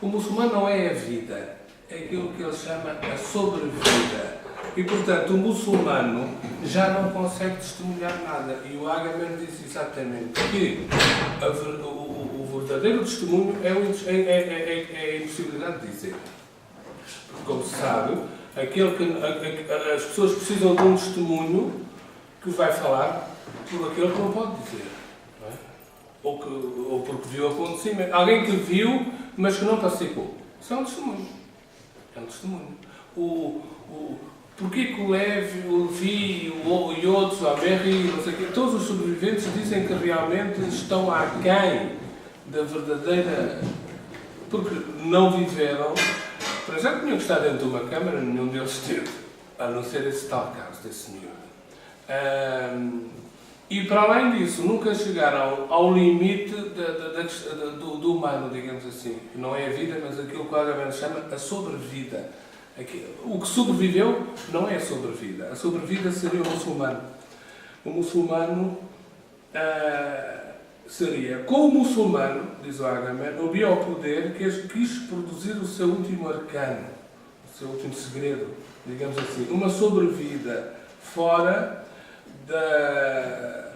o muçulmano não é a vida, é aquilo que ele chama a sobrevida. E, portanto, o muçulmano já não consegue testemunhar nada. E o Agamben disse exatamente que o verdadeiro testemunho é a impossibilidade de dizer. Porque, como se sabe, as pessoas precisam de um testemunho que vai falar por aquilo que não pode dizer. Não é? Ou porque viu o acontecimento. Alguém que viu, mas que não participou. Isso é um testemunho. É um testemunho. Porquê que o Levi, e outros, a Berry, não sei o quê, todos os sobreviventes dizem que realmente estão aquém da verdadeira... Porque não viveram... Para já tinham que estar dentro de uma câmara, nenhum deles esteve, a não ser esse tal caso desse miúdo. E para além disso, nunca chegaram ao limite do humano, digamos assim. Não é a vida, mas aquilo que o Agamben chama a sobrevida. O que sobreviveu não é a sobrevida. A sobrevida seria o muçulmano. O muçulmano seria, com o muçulmano, diz o Agamben, havia o poder que quis produzir o seu último arcano, o seu último segredo, digamos assim, uma sobrevida fora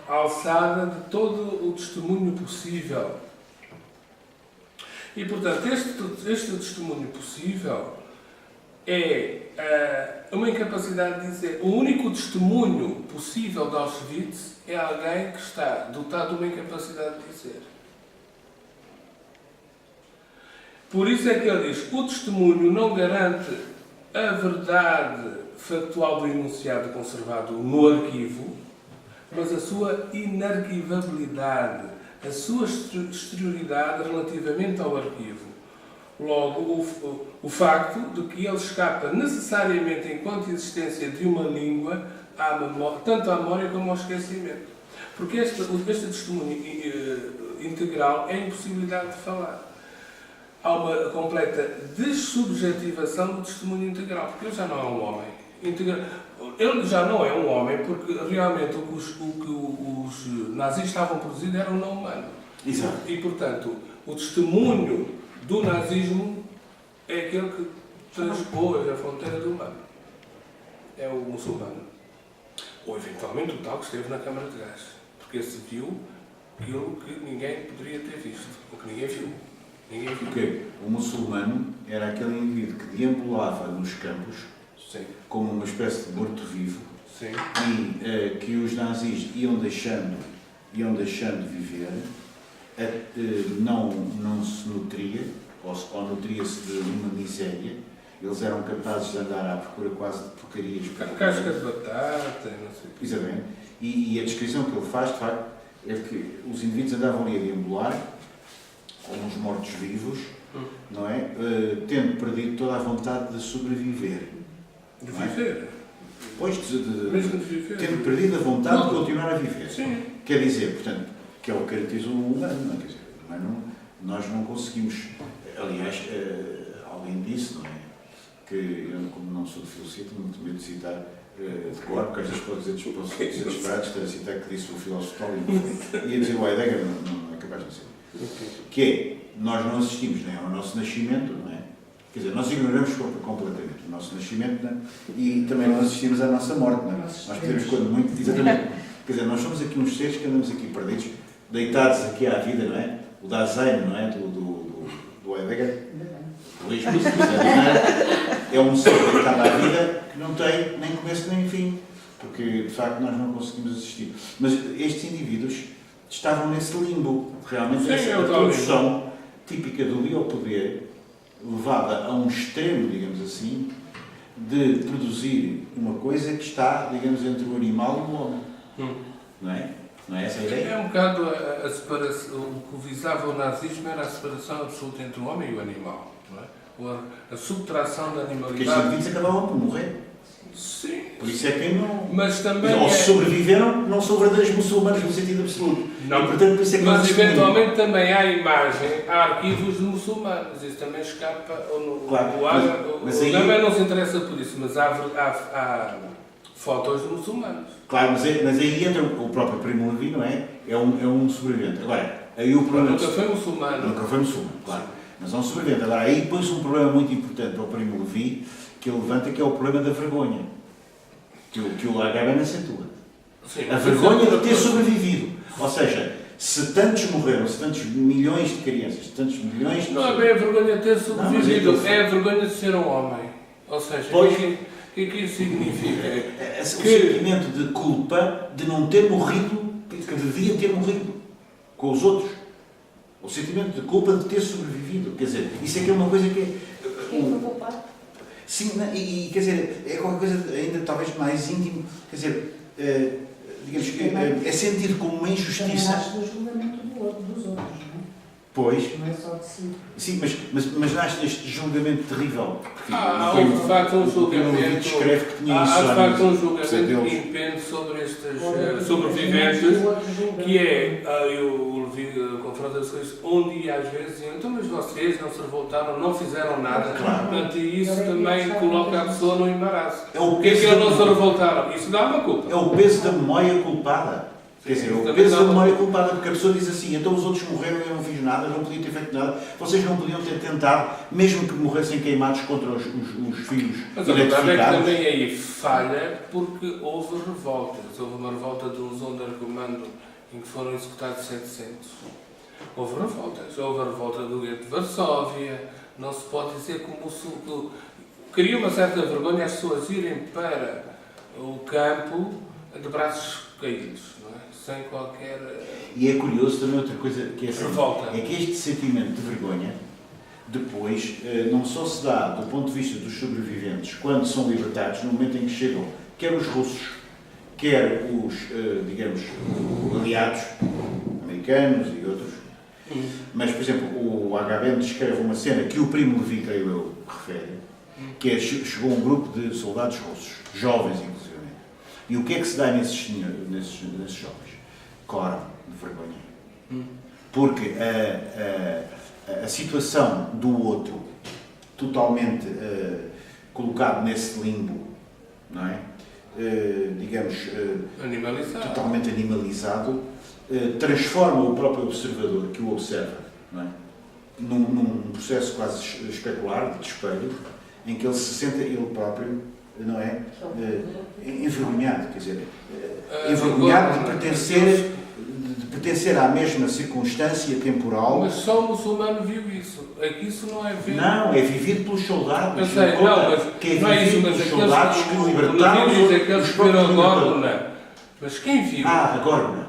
à alçada de todo o testemunho possível. E, portanto, este testemunho possível é uma incapacidade de dizer. O único testemunho possível de Auschwitz é alguém que está dotado de uma incapacidade de dizer. Por isso é que ele diz: o testemunho não garante a verdade factual do enunciado conservado no arquivo, mas a sua inarquivabilidade, a sua exterioridade relativamente ao arquivo. Logo, o facto de que ele escapa necessariamente, enquanto existência de uma língua, tanto à memória como ao esquecimento. Porque este testemunho integral é a impossibilidade de falar. Há uma completa dessubjetivação do testemunho integral, porque ele já não é um homem. Ele já não é um homem porque realmente o que os nazis estavam produzindo era um não humano. Exato. E, portanto, o testemunho do nazismo é aquele que transpôs a fronteira do humano. É o muçulmano. Ou, eventualmente, o tal que esteve na Câmara de Gás. Porque esse viu aquilo que ninguém poderia ter visto. Ou que ninguém viu. Porque o muçulmano era aquele indivíduo que deambulava nos campos, sim, como uma espécie de morto-vivo, sim, e que os nazis iam deixando viver, não se nutria, ou nutria-se de uma miséria. Eles eram capazes de andar à procura quase de porcarias. Casca de batata, não sei. Exatamente. E a descrição que ele faz, de facto, é que os indivíduos andavam ali a deambular, como uns mortos-vivos, não é? Tendo perdido toda a vontade de sobreviver. De viver? Pois, mesmo de viver. Tendo perdido a vontade de continuar a viver. Sim. Quer dizer, portanto, que é o que caracteriza o humano, não é? Quer dizer, o humano, nós não conseguimos, aliás, alguém disse, não é? Que eu, como não sou de filosofia, tenho muito medo de citar de cor, porque às vezes posso dizer disparados, estou a citar que disse o filósofo Tolkien, e a dizer o Heidegger, não é capaz de ser. Que é, nós não assistimos nem ao nosso nascimento, não é? Quer dizer, nós ignoramos completamente o nosso nascimento, não é? E também não assistimos à nossa morte, não é? Nós podemos, quando muito, exatamente. Quer dizer, nós somos aqui uns seres que andamos aqui perdidos, deitados aqui à vida, não é? O Dasein, não é? Do Heidegger. Luís, é um ser deitado à vida que não tem nem começo nem fim, porque de facto nós não conseguimos assistir. Mas estes indivíduos estavam nesse limbo, realmente. Essa produção típica do biopoder, levada a um extremo, digamos assim, de produzir uma coisa que está, digamos, entre o animal e o homem. Não é? Não é essa a ideia? É um bocado a separação. O que visava o nazismo era a separação absoluta entre o homem e o animal. Não é? A subtração da animalidade. Porque estes indivíduos acabavam por morrer. Sim. Por isso é que não. Mas também. Ou se sobreviveram, não são verdadeiros muçulmanos no sentido absoluto. Não, e, portanto, por isso é que mas eventualmente também há imagem, há arquivos de muçulmanos. Isso também escapa. Claro, mas aí... Também não se interessa por isso, mas há fotos de muçulmanos. Claro, mas aí entra o próprio Primo Levi, não é? É um sobrevivente. Agora, aí o problema... Nunca foi muçulmano. Nunca foi muçulmano, claro. Mas é um sobrevivente. Agora, aí põe-se um problema muito importante para o Primo Levi, que ele levanta, que é o problema da vergonha. Que o Agamben acentua. Sim, a vergonha de ter sobrevivido. Ou seja, se tantos morreram, se tantos milhões de crianças, se tantos milhões de... Não é bem a vergonha de ter sobrevivido, é a vergonha de ser um homem. Ou seja, o que isso significa? O sentimento de culpa de não ter morrido, que devia ter morrido com os outros. O sentimento de culpa de ter sobrevivido. Quer dizer, isso é que é uma coisa que é... Quem foi culpado? Sim, e quer dizer, é qualquer coisa ainda talvez mais íntimo. Quer dizer, digamos que é sentido como uma injustiça. Também nasce do julgamento dos outros, não é? Pois. Não é só de si. Sim, mas nasce este julgamento terrível. Há de facto um julgamento. Descreve que tinha há de facto um julgamento que impende sobre estes sobreviventes, que é, o Levi confronta-se com isso, onde às vezes diziam, então mas vocês não se revoltaram, não fizeram nada. Claro. Portanto, e isso também coloca a pessoa no embaraço. É o Porque é que peso eles não se revoltaram? Isso dá uma culpa. É o peso da memória culpada. Quer dizer, o peso da memória culpada, porque a pessoa diz assim, então os outros morreram e eu não fiz nada, não podia ter feito nada, vocês não podiam ter tentado, mesmo que morressem queimados contra os filhos mas a verdade é que eletrificados. também aí falha porque houve revoltas. Houve uma revolta do Sonderkommando em que foram executados 700. Houve revoltas. Houve a revolta do gueto de Varsóvia. Não se pode dizer como o Sul... Cria uma certa vergonha as pessoas irem para o campo de braços caídos, não é? Sem qualquer... E é curioso também outra coisa que é assim, revolta. é que este sentimento de vergonha depois não só se dá do ponto de vista dos sobreviventes quando são libertados, no momento em que chegam, quer os russos, quer os, digamos, aliados americanos e outros. Mas, por exemplo, o HB descreve uma cena que o Primo Levi, creio eu, refere, que é, chegou um grupo de soldados russos, jovens inclusive. E o que é que se dá nesses jovens? Claro, de vergonha. Porque a situação do outro, totalmente colocado nesse limbo, não é? Digamos, Animalizado. totalmente animalizado, transforma o próprio observador que o observa, não é? Num processo quase especular, de espelho, em que ele se sente ele próprio, não é? Envergonhado, quer dizer, envergonhado de pertencer à mesma circunstância temporal. Mas só o muçulmano viu isso. É que isso não é ver. Não, é vivido pelos soldados. Eu sei, não, mas que é não é isso, vivido mas pelos soldados que libertaram aqueles que viram a Górgona. Mas quem viu? Ah, a Górgona.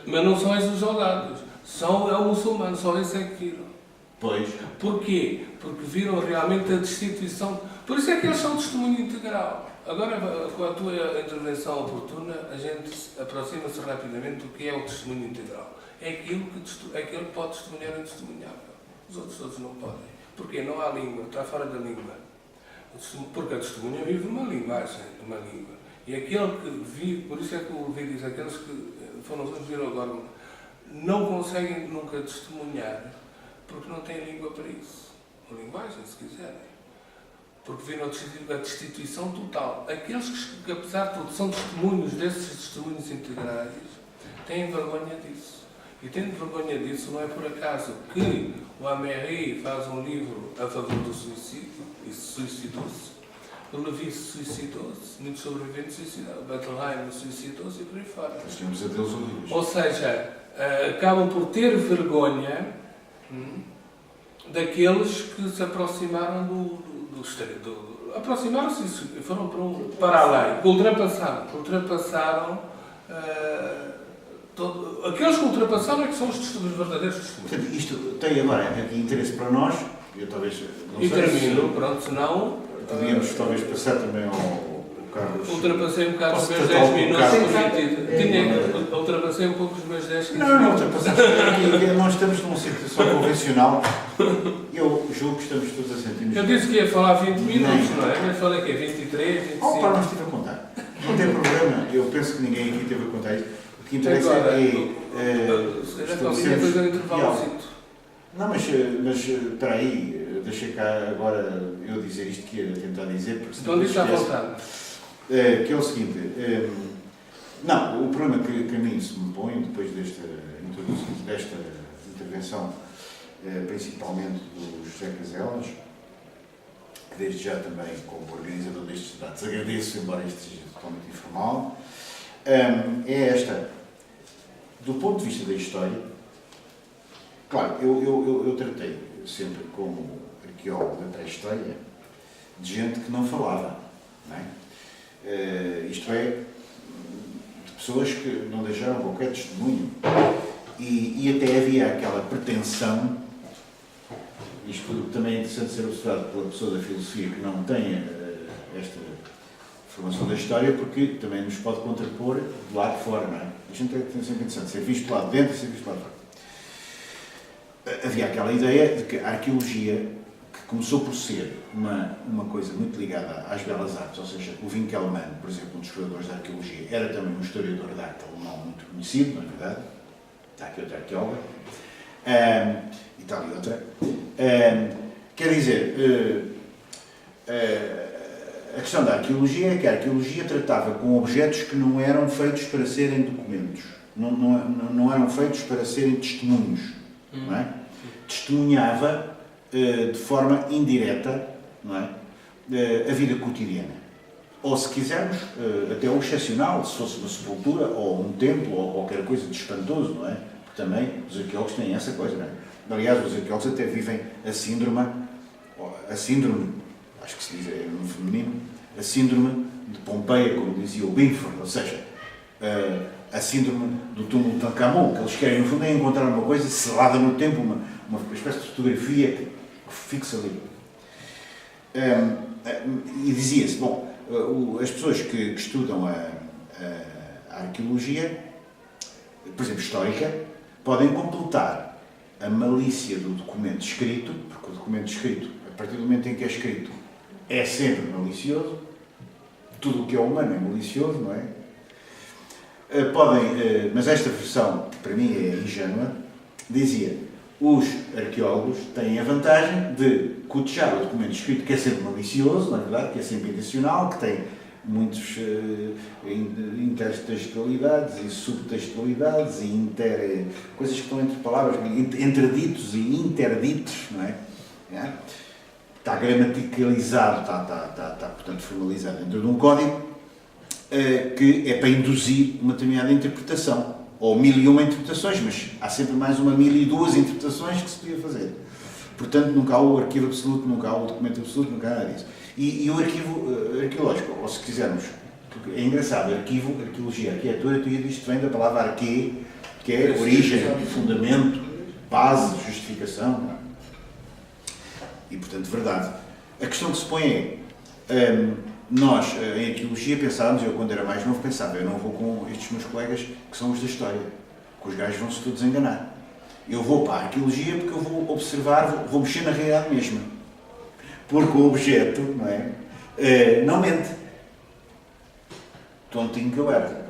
Mas não são esses os soldados. É o muçulmano, só esse é que viram. Pois. Porquê? Porque viram realmente a destituição. Por isso é que eles são testemunho integral. Agora, com a tua intervenção oportuna, a gente aproxima-se rapidamente do que é o testemunho integral. É aquilo que pode testemunhar o intestemunhável. Os outros todos não podem. Porquê? Não há língua, está fora da língua. Porque a testemunha vive numa linguagem, numa língua. E aquele que vive, por isso é que o Levi diz, aqueles que foram os que viram agora, não conseguem nunca testemunhar, porque não têm língua para isso. Ou linguagem, se quiserem. Porque viram a destituição total. Aqueles que, apesar de tudo, são testemunhos desses testemunhos integrais, têm vergonha disso. E tendo vergonha disso, não é por acaso que o Améry faz um livro a favor do suicídio e se suicidou-se. O Levi se suicidou-se, muitos sobreviventes suicidaram. Bettelheim suicidou-se e por aí fora. Nós temos a Deus ouvidos. Ou seja, acabam por ter vergonha daqueles que se aproximaram aproximaram-se e foram para além, ultrapassaram aqueles que ultrapassaram é que são os verdadeiros testemunhos. Portanto, isto tem agora aqui interesse para nós, eu talvez não E sei termino, pronto, senão podíamos talvez passar também ao Carlos. ultrapassei um bocado os Posso meus tratar 10 o minutos Carlos? ultrapassei um pouco os meus 10 minutos. Não, ultrapassamos aqui, nós estamos numa situação convencional. Eu julgo que estamos todos a sentir-nos. Eu disse que ia falar 20 minutos, não é? Mas falei que é 23, 25. Oh, pá, não estive a contar. Não tem problema. Eu penso que ninguém aqui teve a contar isto. O que interessa Agora, estabelecermos depois do intervalo. Não, mas espera aí, deixa cá agora eu dizer isto que ia tentar dizer. Então diz à vontade. Que é o seguinte, não, o problema que a mim se me põe, depois desta intervenção, principalmente do José Caselas, que desde já também, como organizador destes debates, agradeço, embora este seja totalmente informal, é esta, do ponto de vista da história, claro, eu tratei sempre como arqueólogo da pré-história de gente que não falava, não é? Isto é, de pessoas que não deixaram qualquer testemunho e até havia aquela pretensão, isto também é interessante ser observado pela pessoa da filosofia que não tem esta formação da história, porque também nos pode contrapor do lado de fora, não é? Isto é sempre interessante, ser visto do lado de dentro e ser visto do lado de fora. Havia aquela ideia de que a arqueologia, começou por ser uma coisa muito ligada às belas artes, ou seja, o Winkelmann, por exemplo, um dos fundadores da arqueologia, era também um historiador de arte alemão muito conhecido, não é verdade? Está aqui outra arqueóloga. E está ali outra. Quer dizer, a questão da arqueologia é que a arqueologia tratava com objetos que não eram feitos para serem documentos, não eram feitos para serem testemunhos. Não é? Testemunhava de forma indireta, não é? A vida cotidiana. Ou, se quisermos, até o excepcional, se fosse uma sepultura, ou um templo, ou qualquer coisa de espantoso, não é? Porque também os arqueólogos têm essa coisa, não é? Aliás, os arqueólogos até vivem a síndrome, acho que se diz no feminino, a síndrome de Pompeia, como dizia o Binford, ou seja, a síndrome do túmulo de Tancamon, que eles querem, no fundo, é encontrar uma coisa selada no tempo, uma espécie de fotografia que fixa ali. E dizia-se, bom, as pessoas que estudam a arqueologia, por exemplo, histórica, podem completar a malícia do documento escrito, porque o documento escrito, a partir do momento em que é escrito, é sempre malicioso, tudo o que é humano é malicioso, não é? Mas esta versão, que para mim é ingênua, dizia: os arqueólogos têm a vantagem de cotejar o documento escrito, que é sempre malicioso, na verdade, que é sempre intencional, que tem muitas intertextualidades e subtextualidades e coisas que estão entre palavras, entreditos e interditos, não é? Está gramaticalizado, está portanto formalizado dentro de um código que é para induzir uma determinada interpretação, ou 1001 interpretações, mas há sempre mais uma 1002 interpretações que se podia fazer. Portanto, nunca há o arquivo absoluto, nunca há o documento absoluto, nunca há nada disso. E o arquivo arqueológico, ou se quisermos, porque é engraçado, arqueologia, arquitetura, isto vem da palavra arque, que é origem, fundamento, base, justificação. Não é? E, portanto, verdade. A questão que se põe é, nós, em arqueologia, pensávamos, eu quando era mais novo pensava, eu não vou com estes meus colegas que são os da história, que os gajos vão-se todos enganar. Eu vou para a arqueologia porque eu vou observar, vou mexer na realidade mesma. Porque o objeto, não é? Não mente. Tontinho que eu era.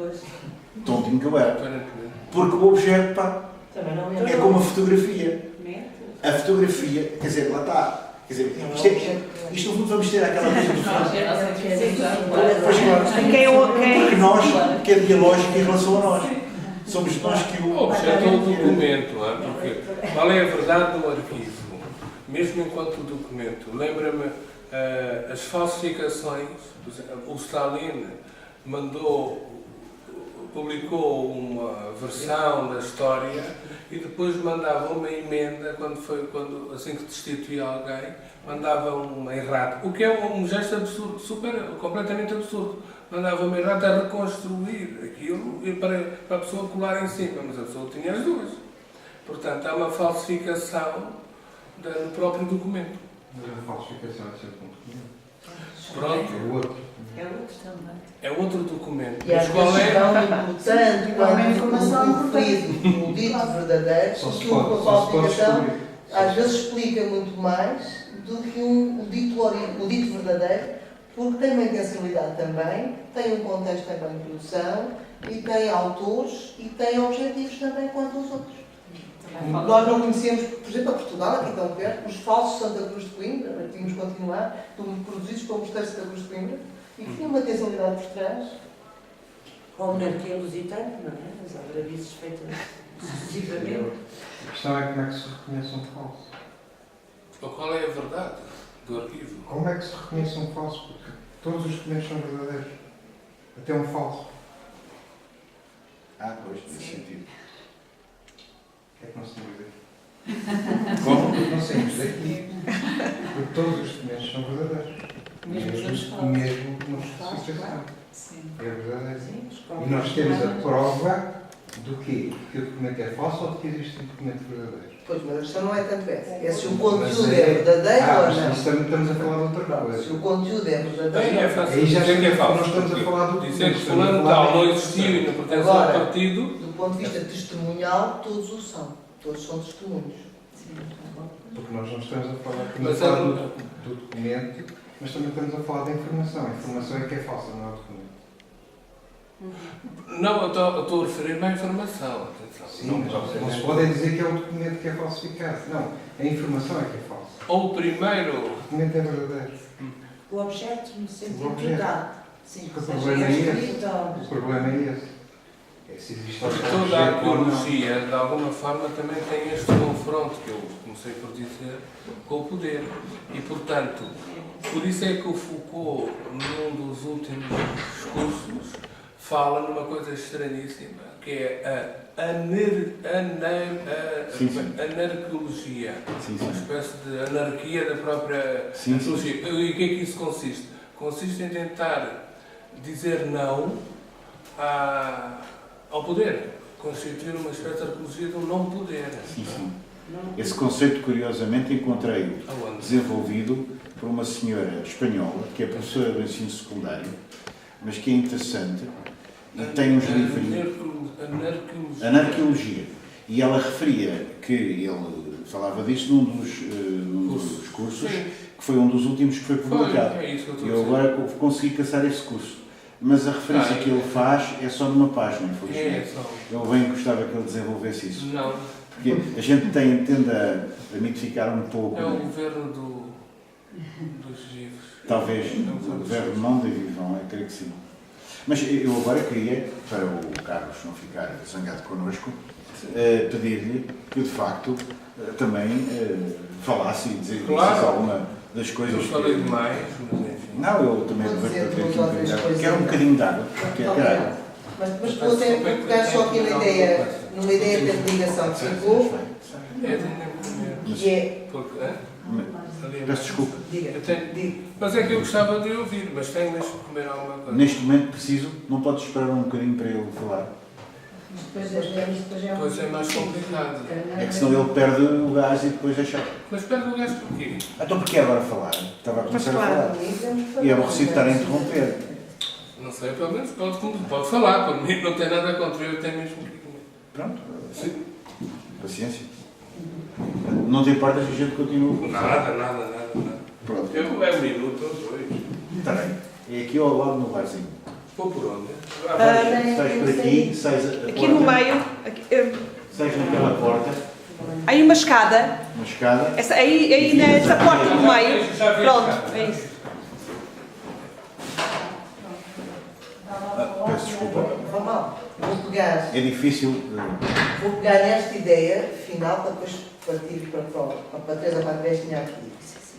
Tontinho que eu era. Porque o objeto, pá, é como a fotografia. A fotografia, quer dizer, lá está. Quer dizer, isto no fundo vamos ter aquela coisa do porque nós, que é dialógico em relação a nós. Somos nós que o... O objeto é o documento, não é? Porque qual é a verdade do arquivo? Mesmo enquanto documento. Lembra-me as falsificações. O Stalin publicou uma versão da história e depois mandava uma emenda assim que destituía alguém, mandava uma errata, o que é um gesto absurdo, completamente absurdo. Mandava uma errata a reconstruir aquilo e para a pessoa colar em cima, mas a pessoa tinha as duas. Portanto, há uma falsificação do próprio documento. Mas a falsificação é sempre um documento. Pronto. É outro. É outro também. É outro documento. E às Mas vezes qual é? tão importante quando o referido, o dito verdadeiro, que uma falsificação, às vezes explica muito mais do que o dito verdadeiro, porque tem uma intencionalidade também, tem um contexto também de produção, e tem autores, e tem objetivos também quanto aos outros. Nós não conhecemos, por exemplo, a Portugal, aqui tão perto, os falsos Santa Cruz de Coimbra, tínhamos que continuar, produzidos como os textos Santa Cruz de Coimbra, e que tinham uma intencionalidade por trás. Ou monarquia lusitana, não é? As aldrabices feitas sucessivamente. A questão é como é que se reconhece um falso. Ou qual é a verdade do arquivo? Como é que se reconhece um falso? Porque todos os documentos são verdadeiros. Até um falso. Pois, nesse sentido. O que é que não se diz? Como? Não saímos daqui. Porque todos os documentos são verdadeiros. Mesmo uma falsificação. É verdadeiro. E nós temos a prova do quê? Que o documento é falso ou de que existe um documento verdadeiro? Pois, mas a questão não é tanto essa. É se o conteúdo é verdadeiro ou não. Mas estamos a falar de outra coisa. Se o conteúdo é verdadeiro. Aí é fácil Aí já dizer que é falso. nós estamos a falar do dizer que documento. fulano tal não existiu e não pertence ao partido. Do ponto de vista testemunhal, todos o são. Todos são testemunhos. Porque nós não estamos a falar Mas do documento, mas também estamos a falar da informação. A informação é que é falsa, não é o documento. Não, eu estou a referir-me à informação. Atenção. Sim, não se pode dizer que é o documento que é falsificado. Não, a informação é que é falsa. Ou o primeiro. O documento é verdadeiro. O objeto no O sentido objeto. dado. Sim, O seja problema é esse. escrito ou... O problema é esse. É se existe Toda a arqueologia, de alguma forma, também tem este confronto que eu comecei por dizer com o poder. E, portanto, por isso é que o Foucault, num dos últimos discursos, fala numa coisa estranhíssima, que é a anarqueologia. Uma espécie de anarquia da própria arqueologia. E o que é que isso consiste? Consiste em tentar dizer não ao poder, constituir uma espécie de arqueologia do não poder. Sim, sim. Esse conceito, curiosamente, encontrei-o desenvolvido por uma senhora espanhola, que é professora do ensino secundário, mas que é interessante e tem uns livrinhos. Anarqueologia. E ela referia que ele falava disso num dos cursos, que foi um dos últimos que foi publicado. E eu agora consegui caçar esse curso. Mas a referência que ele faz é só numa página, infelizmente. Eu bem gostava que ele desenvolvesse isso. Não. Porque a gente tende a mitificar um pouco. É o governo dos vivos. Talvez. O governo não de vivos, não é? Creio que sim. Mas eu agora queria, para o Carlos não ficar zangado connosco, pedir-lhe que, de facto, também falasse e dissesse alguma das coisas. Eu falei demais, mas enfim. Não, eu também vou ter aqui um bocadinho de água. Quero um bocadinho de água. Mas estou até a pegar só aqui numa ideia de ligação que ficou. Que é. Peço desculpa. Diga. Mas é que eu gostava de ouvir, mas tenho mesmo que comer alguma coisa. Neste momento preciso, não podes esperar um bocadinho para ele falar. Pois é mais complicado. É que senão ele perde o gás e depois deixa. Mas perde o gás porquê? Então porquê agora falar? Estava a começar a falar. E é aborrecido estar a interromper. Não sei, pelo menos pode falar. Por mim não tem nada contra eu, tenho mesmo que comer. Pronto. Sim. Paciência. Não te importas que a gente continue? Nada. Pronto. Eu um minuto ou dois. Está bem. É aqui ao lado no barzinho. Vou por onde? Sais por aqui, sais a porta. Aqui no meio, Sais naquela porta. aí uma escada, Uma escada. aí nessa porta no meio. Pronto, é isso. Peço desculpa. Vou mal. Vou pegar. É difícil. Vou pegar nesta ideia final para depois partir para a Teresa para a tinha aqui.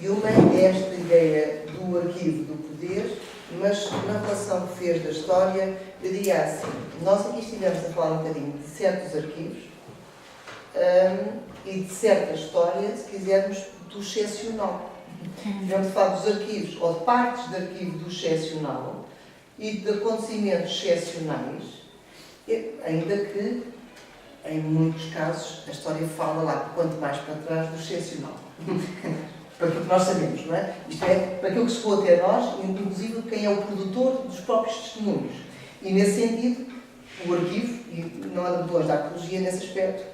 E uma é esta ideia do arquivo do poder, mas na relação que fez da história, eu diria assim, nós aqui estivemos a falar um bocadinho de certos arquivos e de certa história, se quisermos, do excepcional. Estivemos a falar dos arquivos, ou de partes de arquivo do excepcional e de acontecimentos excepcionais, ainda que, em muitos casos, a história fala lá, quanto mais para trás, do excepcional. Para aquilo que nós sabemos, não é? Isto é, para aquilo que chegou até nós, inclusive quem é o produtor dos próprios testemunhos. E, nesse sentido, o arquivo, e não há dúvidas da arqueologia nesse aspecto,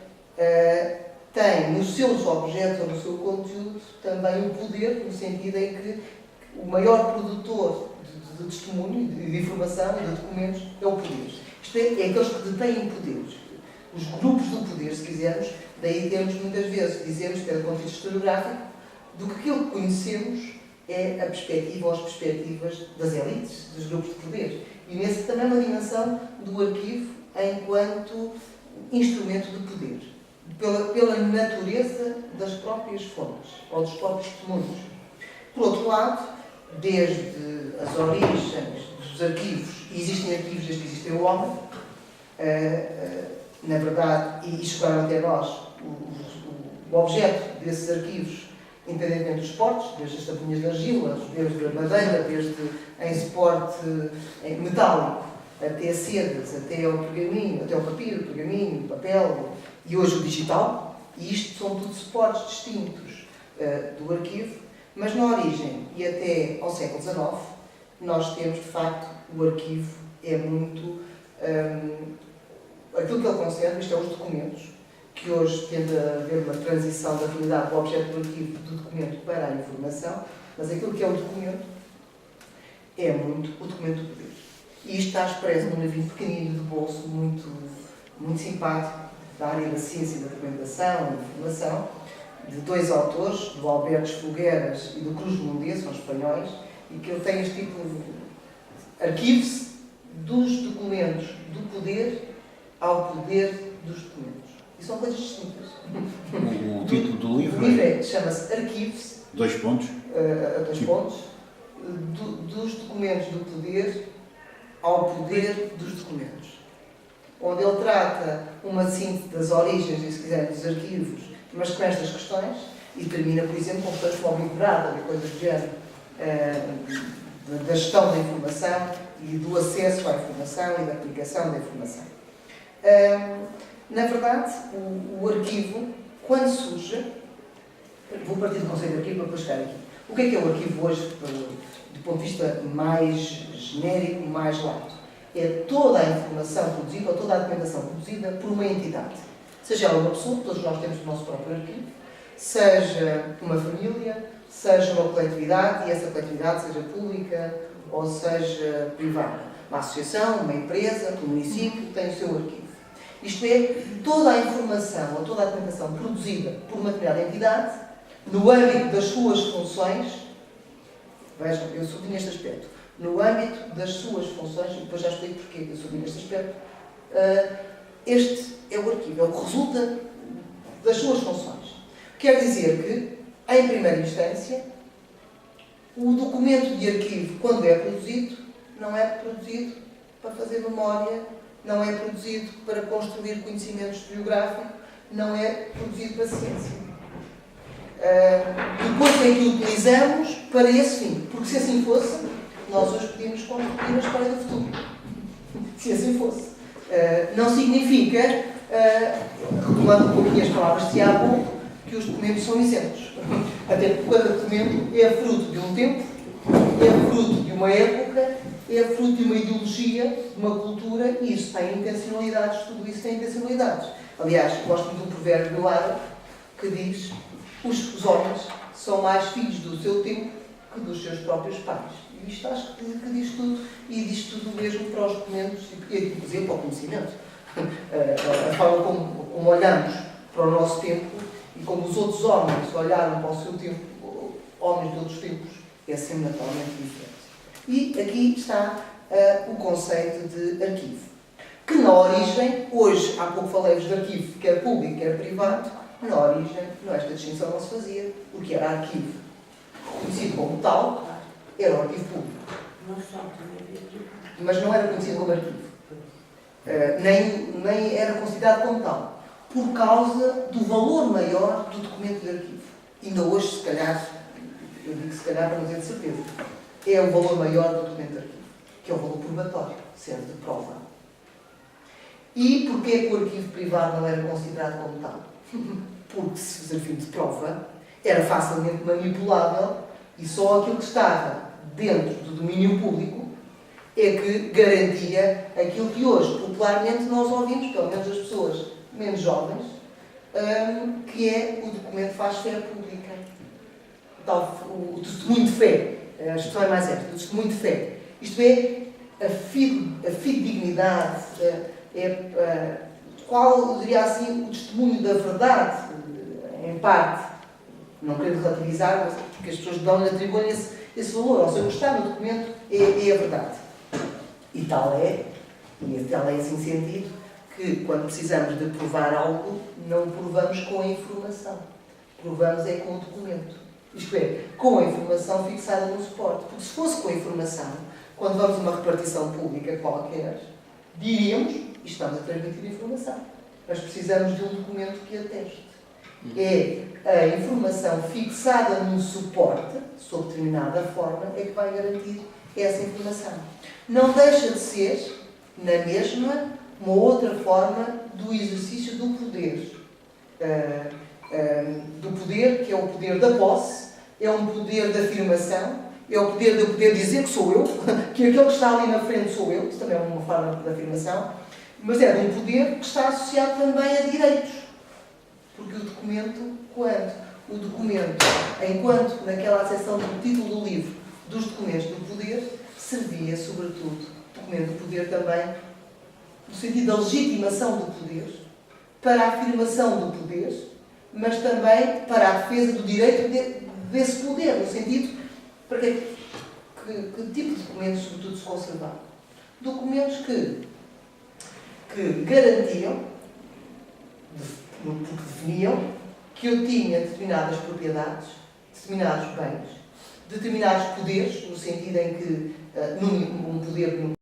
tem nos seus objetos ou no seu conteúdo também o poder, no sentido em que o maior produtor de testemunho, de informação e de documentos é o poder. Isto é aqueles que detêm poderes. Os grupos do poder, se quisermos, daí temos muitas vezes, dizemos, pelo ponto de vista historiográfico, do que aquilo que conhecemos é a perspectiva ou as perspectivas das elites, dos grupos de poder. E nesse também uma dimensão do arquivo enquanto instrumento de poder, pela natureza das próprias fontes ou dos próprios testemunhos. Por outro lado, desde as origens dos arquivos, e existem arquivos desde que existe o homem, na verdade, e chegaram até nós, o objeto desses arquivos, independentemente dos suportes, desde as tabuinhas de argila, desde a madeira, desde em suporte metálico, até sedas, até ao pergaminho, até ao papiro, pergaminho, papel, e hoje o digital, e isto são tudo suportes distintos do arquivo, mas na origem e até ao século XIX, nós temos, de facto, o arquivo é muito... aquilo que ele conserva, isto é os documentos, que hoje tende a haver uma transição da realidade do objeto do arquivo do documento para a informação, mas aquilo que é o documento é muito o documento do poder. E isto está expresso num livrinho pequenino de bolso, muito, muito simpático, da área da ciência e da documentação e da informação, de dois autores, do Alberto Fogueiras e do Cruz Mundet, são espanhóis, e que ele tem este tipo de arquivos dos documentos do poder ao poder dos documentos. E são coisas distintas. O título do livro O livro chama-se Arquivos, 2 pontos. Dos documentos do poder ao poder dos documentos. Onde ele trata uma síntese das origens, e se quiser, dos arquivos, mas com estas questões, e termina, por exemplo, com questões como o Big Brother e coisas do género, da gestão da informação e do acesso à informação e da aplicação da informação. Na verdade, o arquivo, quando surge, vou partir do conceito de arquivo para depois chegar aqui. O que é o arquivo hoje, do ponto de vista mais genérico, mais lato? É toda a informação produzida ou toda a documentação produzida por uma entidade. Seja ela uma pessoa, todos nós temos o nosso próprio arquivo, seja uma família, seja uma coletividade, e essa coletividade seja pública ou seja privada. Uma associação, uma empresa, um município tem o seu arquivo. Isto é, toda a informação ou toda a documentação produzida por uma determinada entidade, no âmbito das suas funções, vejam, eu sublinho este aspecto, no âmbito das suas funções, e depois já explico porquê eu sublinho este aspecto, este é o arquivo, é o que resulta das suas funções. Quer dizer que, em primeira instância, o documento de arquivo, quando é produzido, não é produzido para fazer memória, não é produzido para construir conhecimento historiográfico, não é produzido para ciência. Depois é que o utilizamos para esse fim, porque se assim fosse, nós hoje podíamos construir a história do futuro. Se assim fosse. Não significa, retomando um pouquinho as palavras de há pouco, que os documentos são isentos. Até porque cada documento é fruto de um tempo, é fruto de uma época, é fruto de uma ideologia, de uma cultura, e isso tem intencionalidades, tudo isso tem intencionalidades. Aliás, gosto muito do provérbio do árabe que diz: os homens são mais filhos do seu tempo que dos seus próprios pais. E isto acho que diz tudo, e diz tudo mesmo para os documentos, e inclusive para o conhecimento. A forma como olhamos para o nosso tempo e como os outros homens olharam para o seu tempo, homens de outros tempos, é sempre naturalmente diferente. E aqui está o conceito de arquivo, que na origem, hoje, há pouco falei-vos de arquivo, quer público, quer privado, na origem, esta distinção não se fazia. O que era arquivo, conhecido como tal, era o arquivo público. Mas não era conhecido como arquivo. Nem era considerado como tal, por causa do valor maior do documento de arquivo. Ainda hoje, se calhar, eu digo se calhar para não dizer de certeza, é o valor maior do documento de arquivo, que é o valor probatório, serve de prova. E porquê é que o arquivo privado não era considerado como tal? Porque, se servir de prova, era facilmente manipulável e só aquilo que estava dentro do domínio público é que garantia aquilo que hoje, popularmente, nós ouvimos, pelo menos as pessoas menos jovens, que é o documento faz fé pública. O testemunho de fé. A expressão é mais esta, o testemunho de fé. Isto é, a fidedignidade, qual, eu diria assim, o testemunho da verdade, em parte, não querendo relativizar, mas porque as pessoas dão-lhe, atribuem esse valor, ou seja, o estado do documento é a verdade. E tal é assim sentido, que quando precisamos de provar algo, não provamos com a informação, provamos é com o documento. Isto é, com a informação fixada no suporte. Porque se fosse com a informação, quando vamos a uma repartição pública qualquer, diríamos, e estamos a transmitir informação, mas precisamos de um documento que ateste. É a informação fixada num suporte, sob determinada forma, é que vai garantir essa informação. Não deixa de ser, na mesma, uma outra forma do exercício do poder. Do poder, que é o poder da posse, é um poder de afirmação, é o poder de eu poder dizer que sou eu, que aquele que está ali na frente sou eu, isso também é uma forma de afirmação, mas é de um poder que está associado também a direitos. Porque o documento, enquanto naquela acessão do título do livro dos documentos do poder, servia, sobretudo, documento do poder também, no sentido da legitimação do poder, para a afirmação do poder, mas também para a defesa do direito desse poder, no sentido para que tipo de documentos, sobretudo, se conservavam? Documentos que que garantiam, porque definiam, que eu tinha determinadas propriedades, determinados bens, determinados poderes, no sentido em que um poder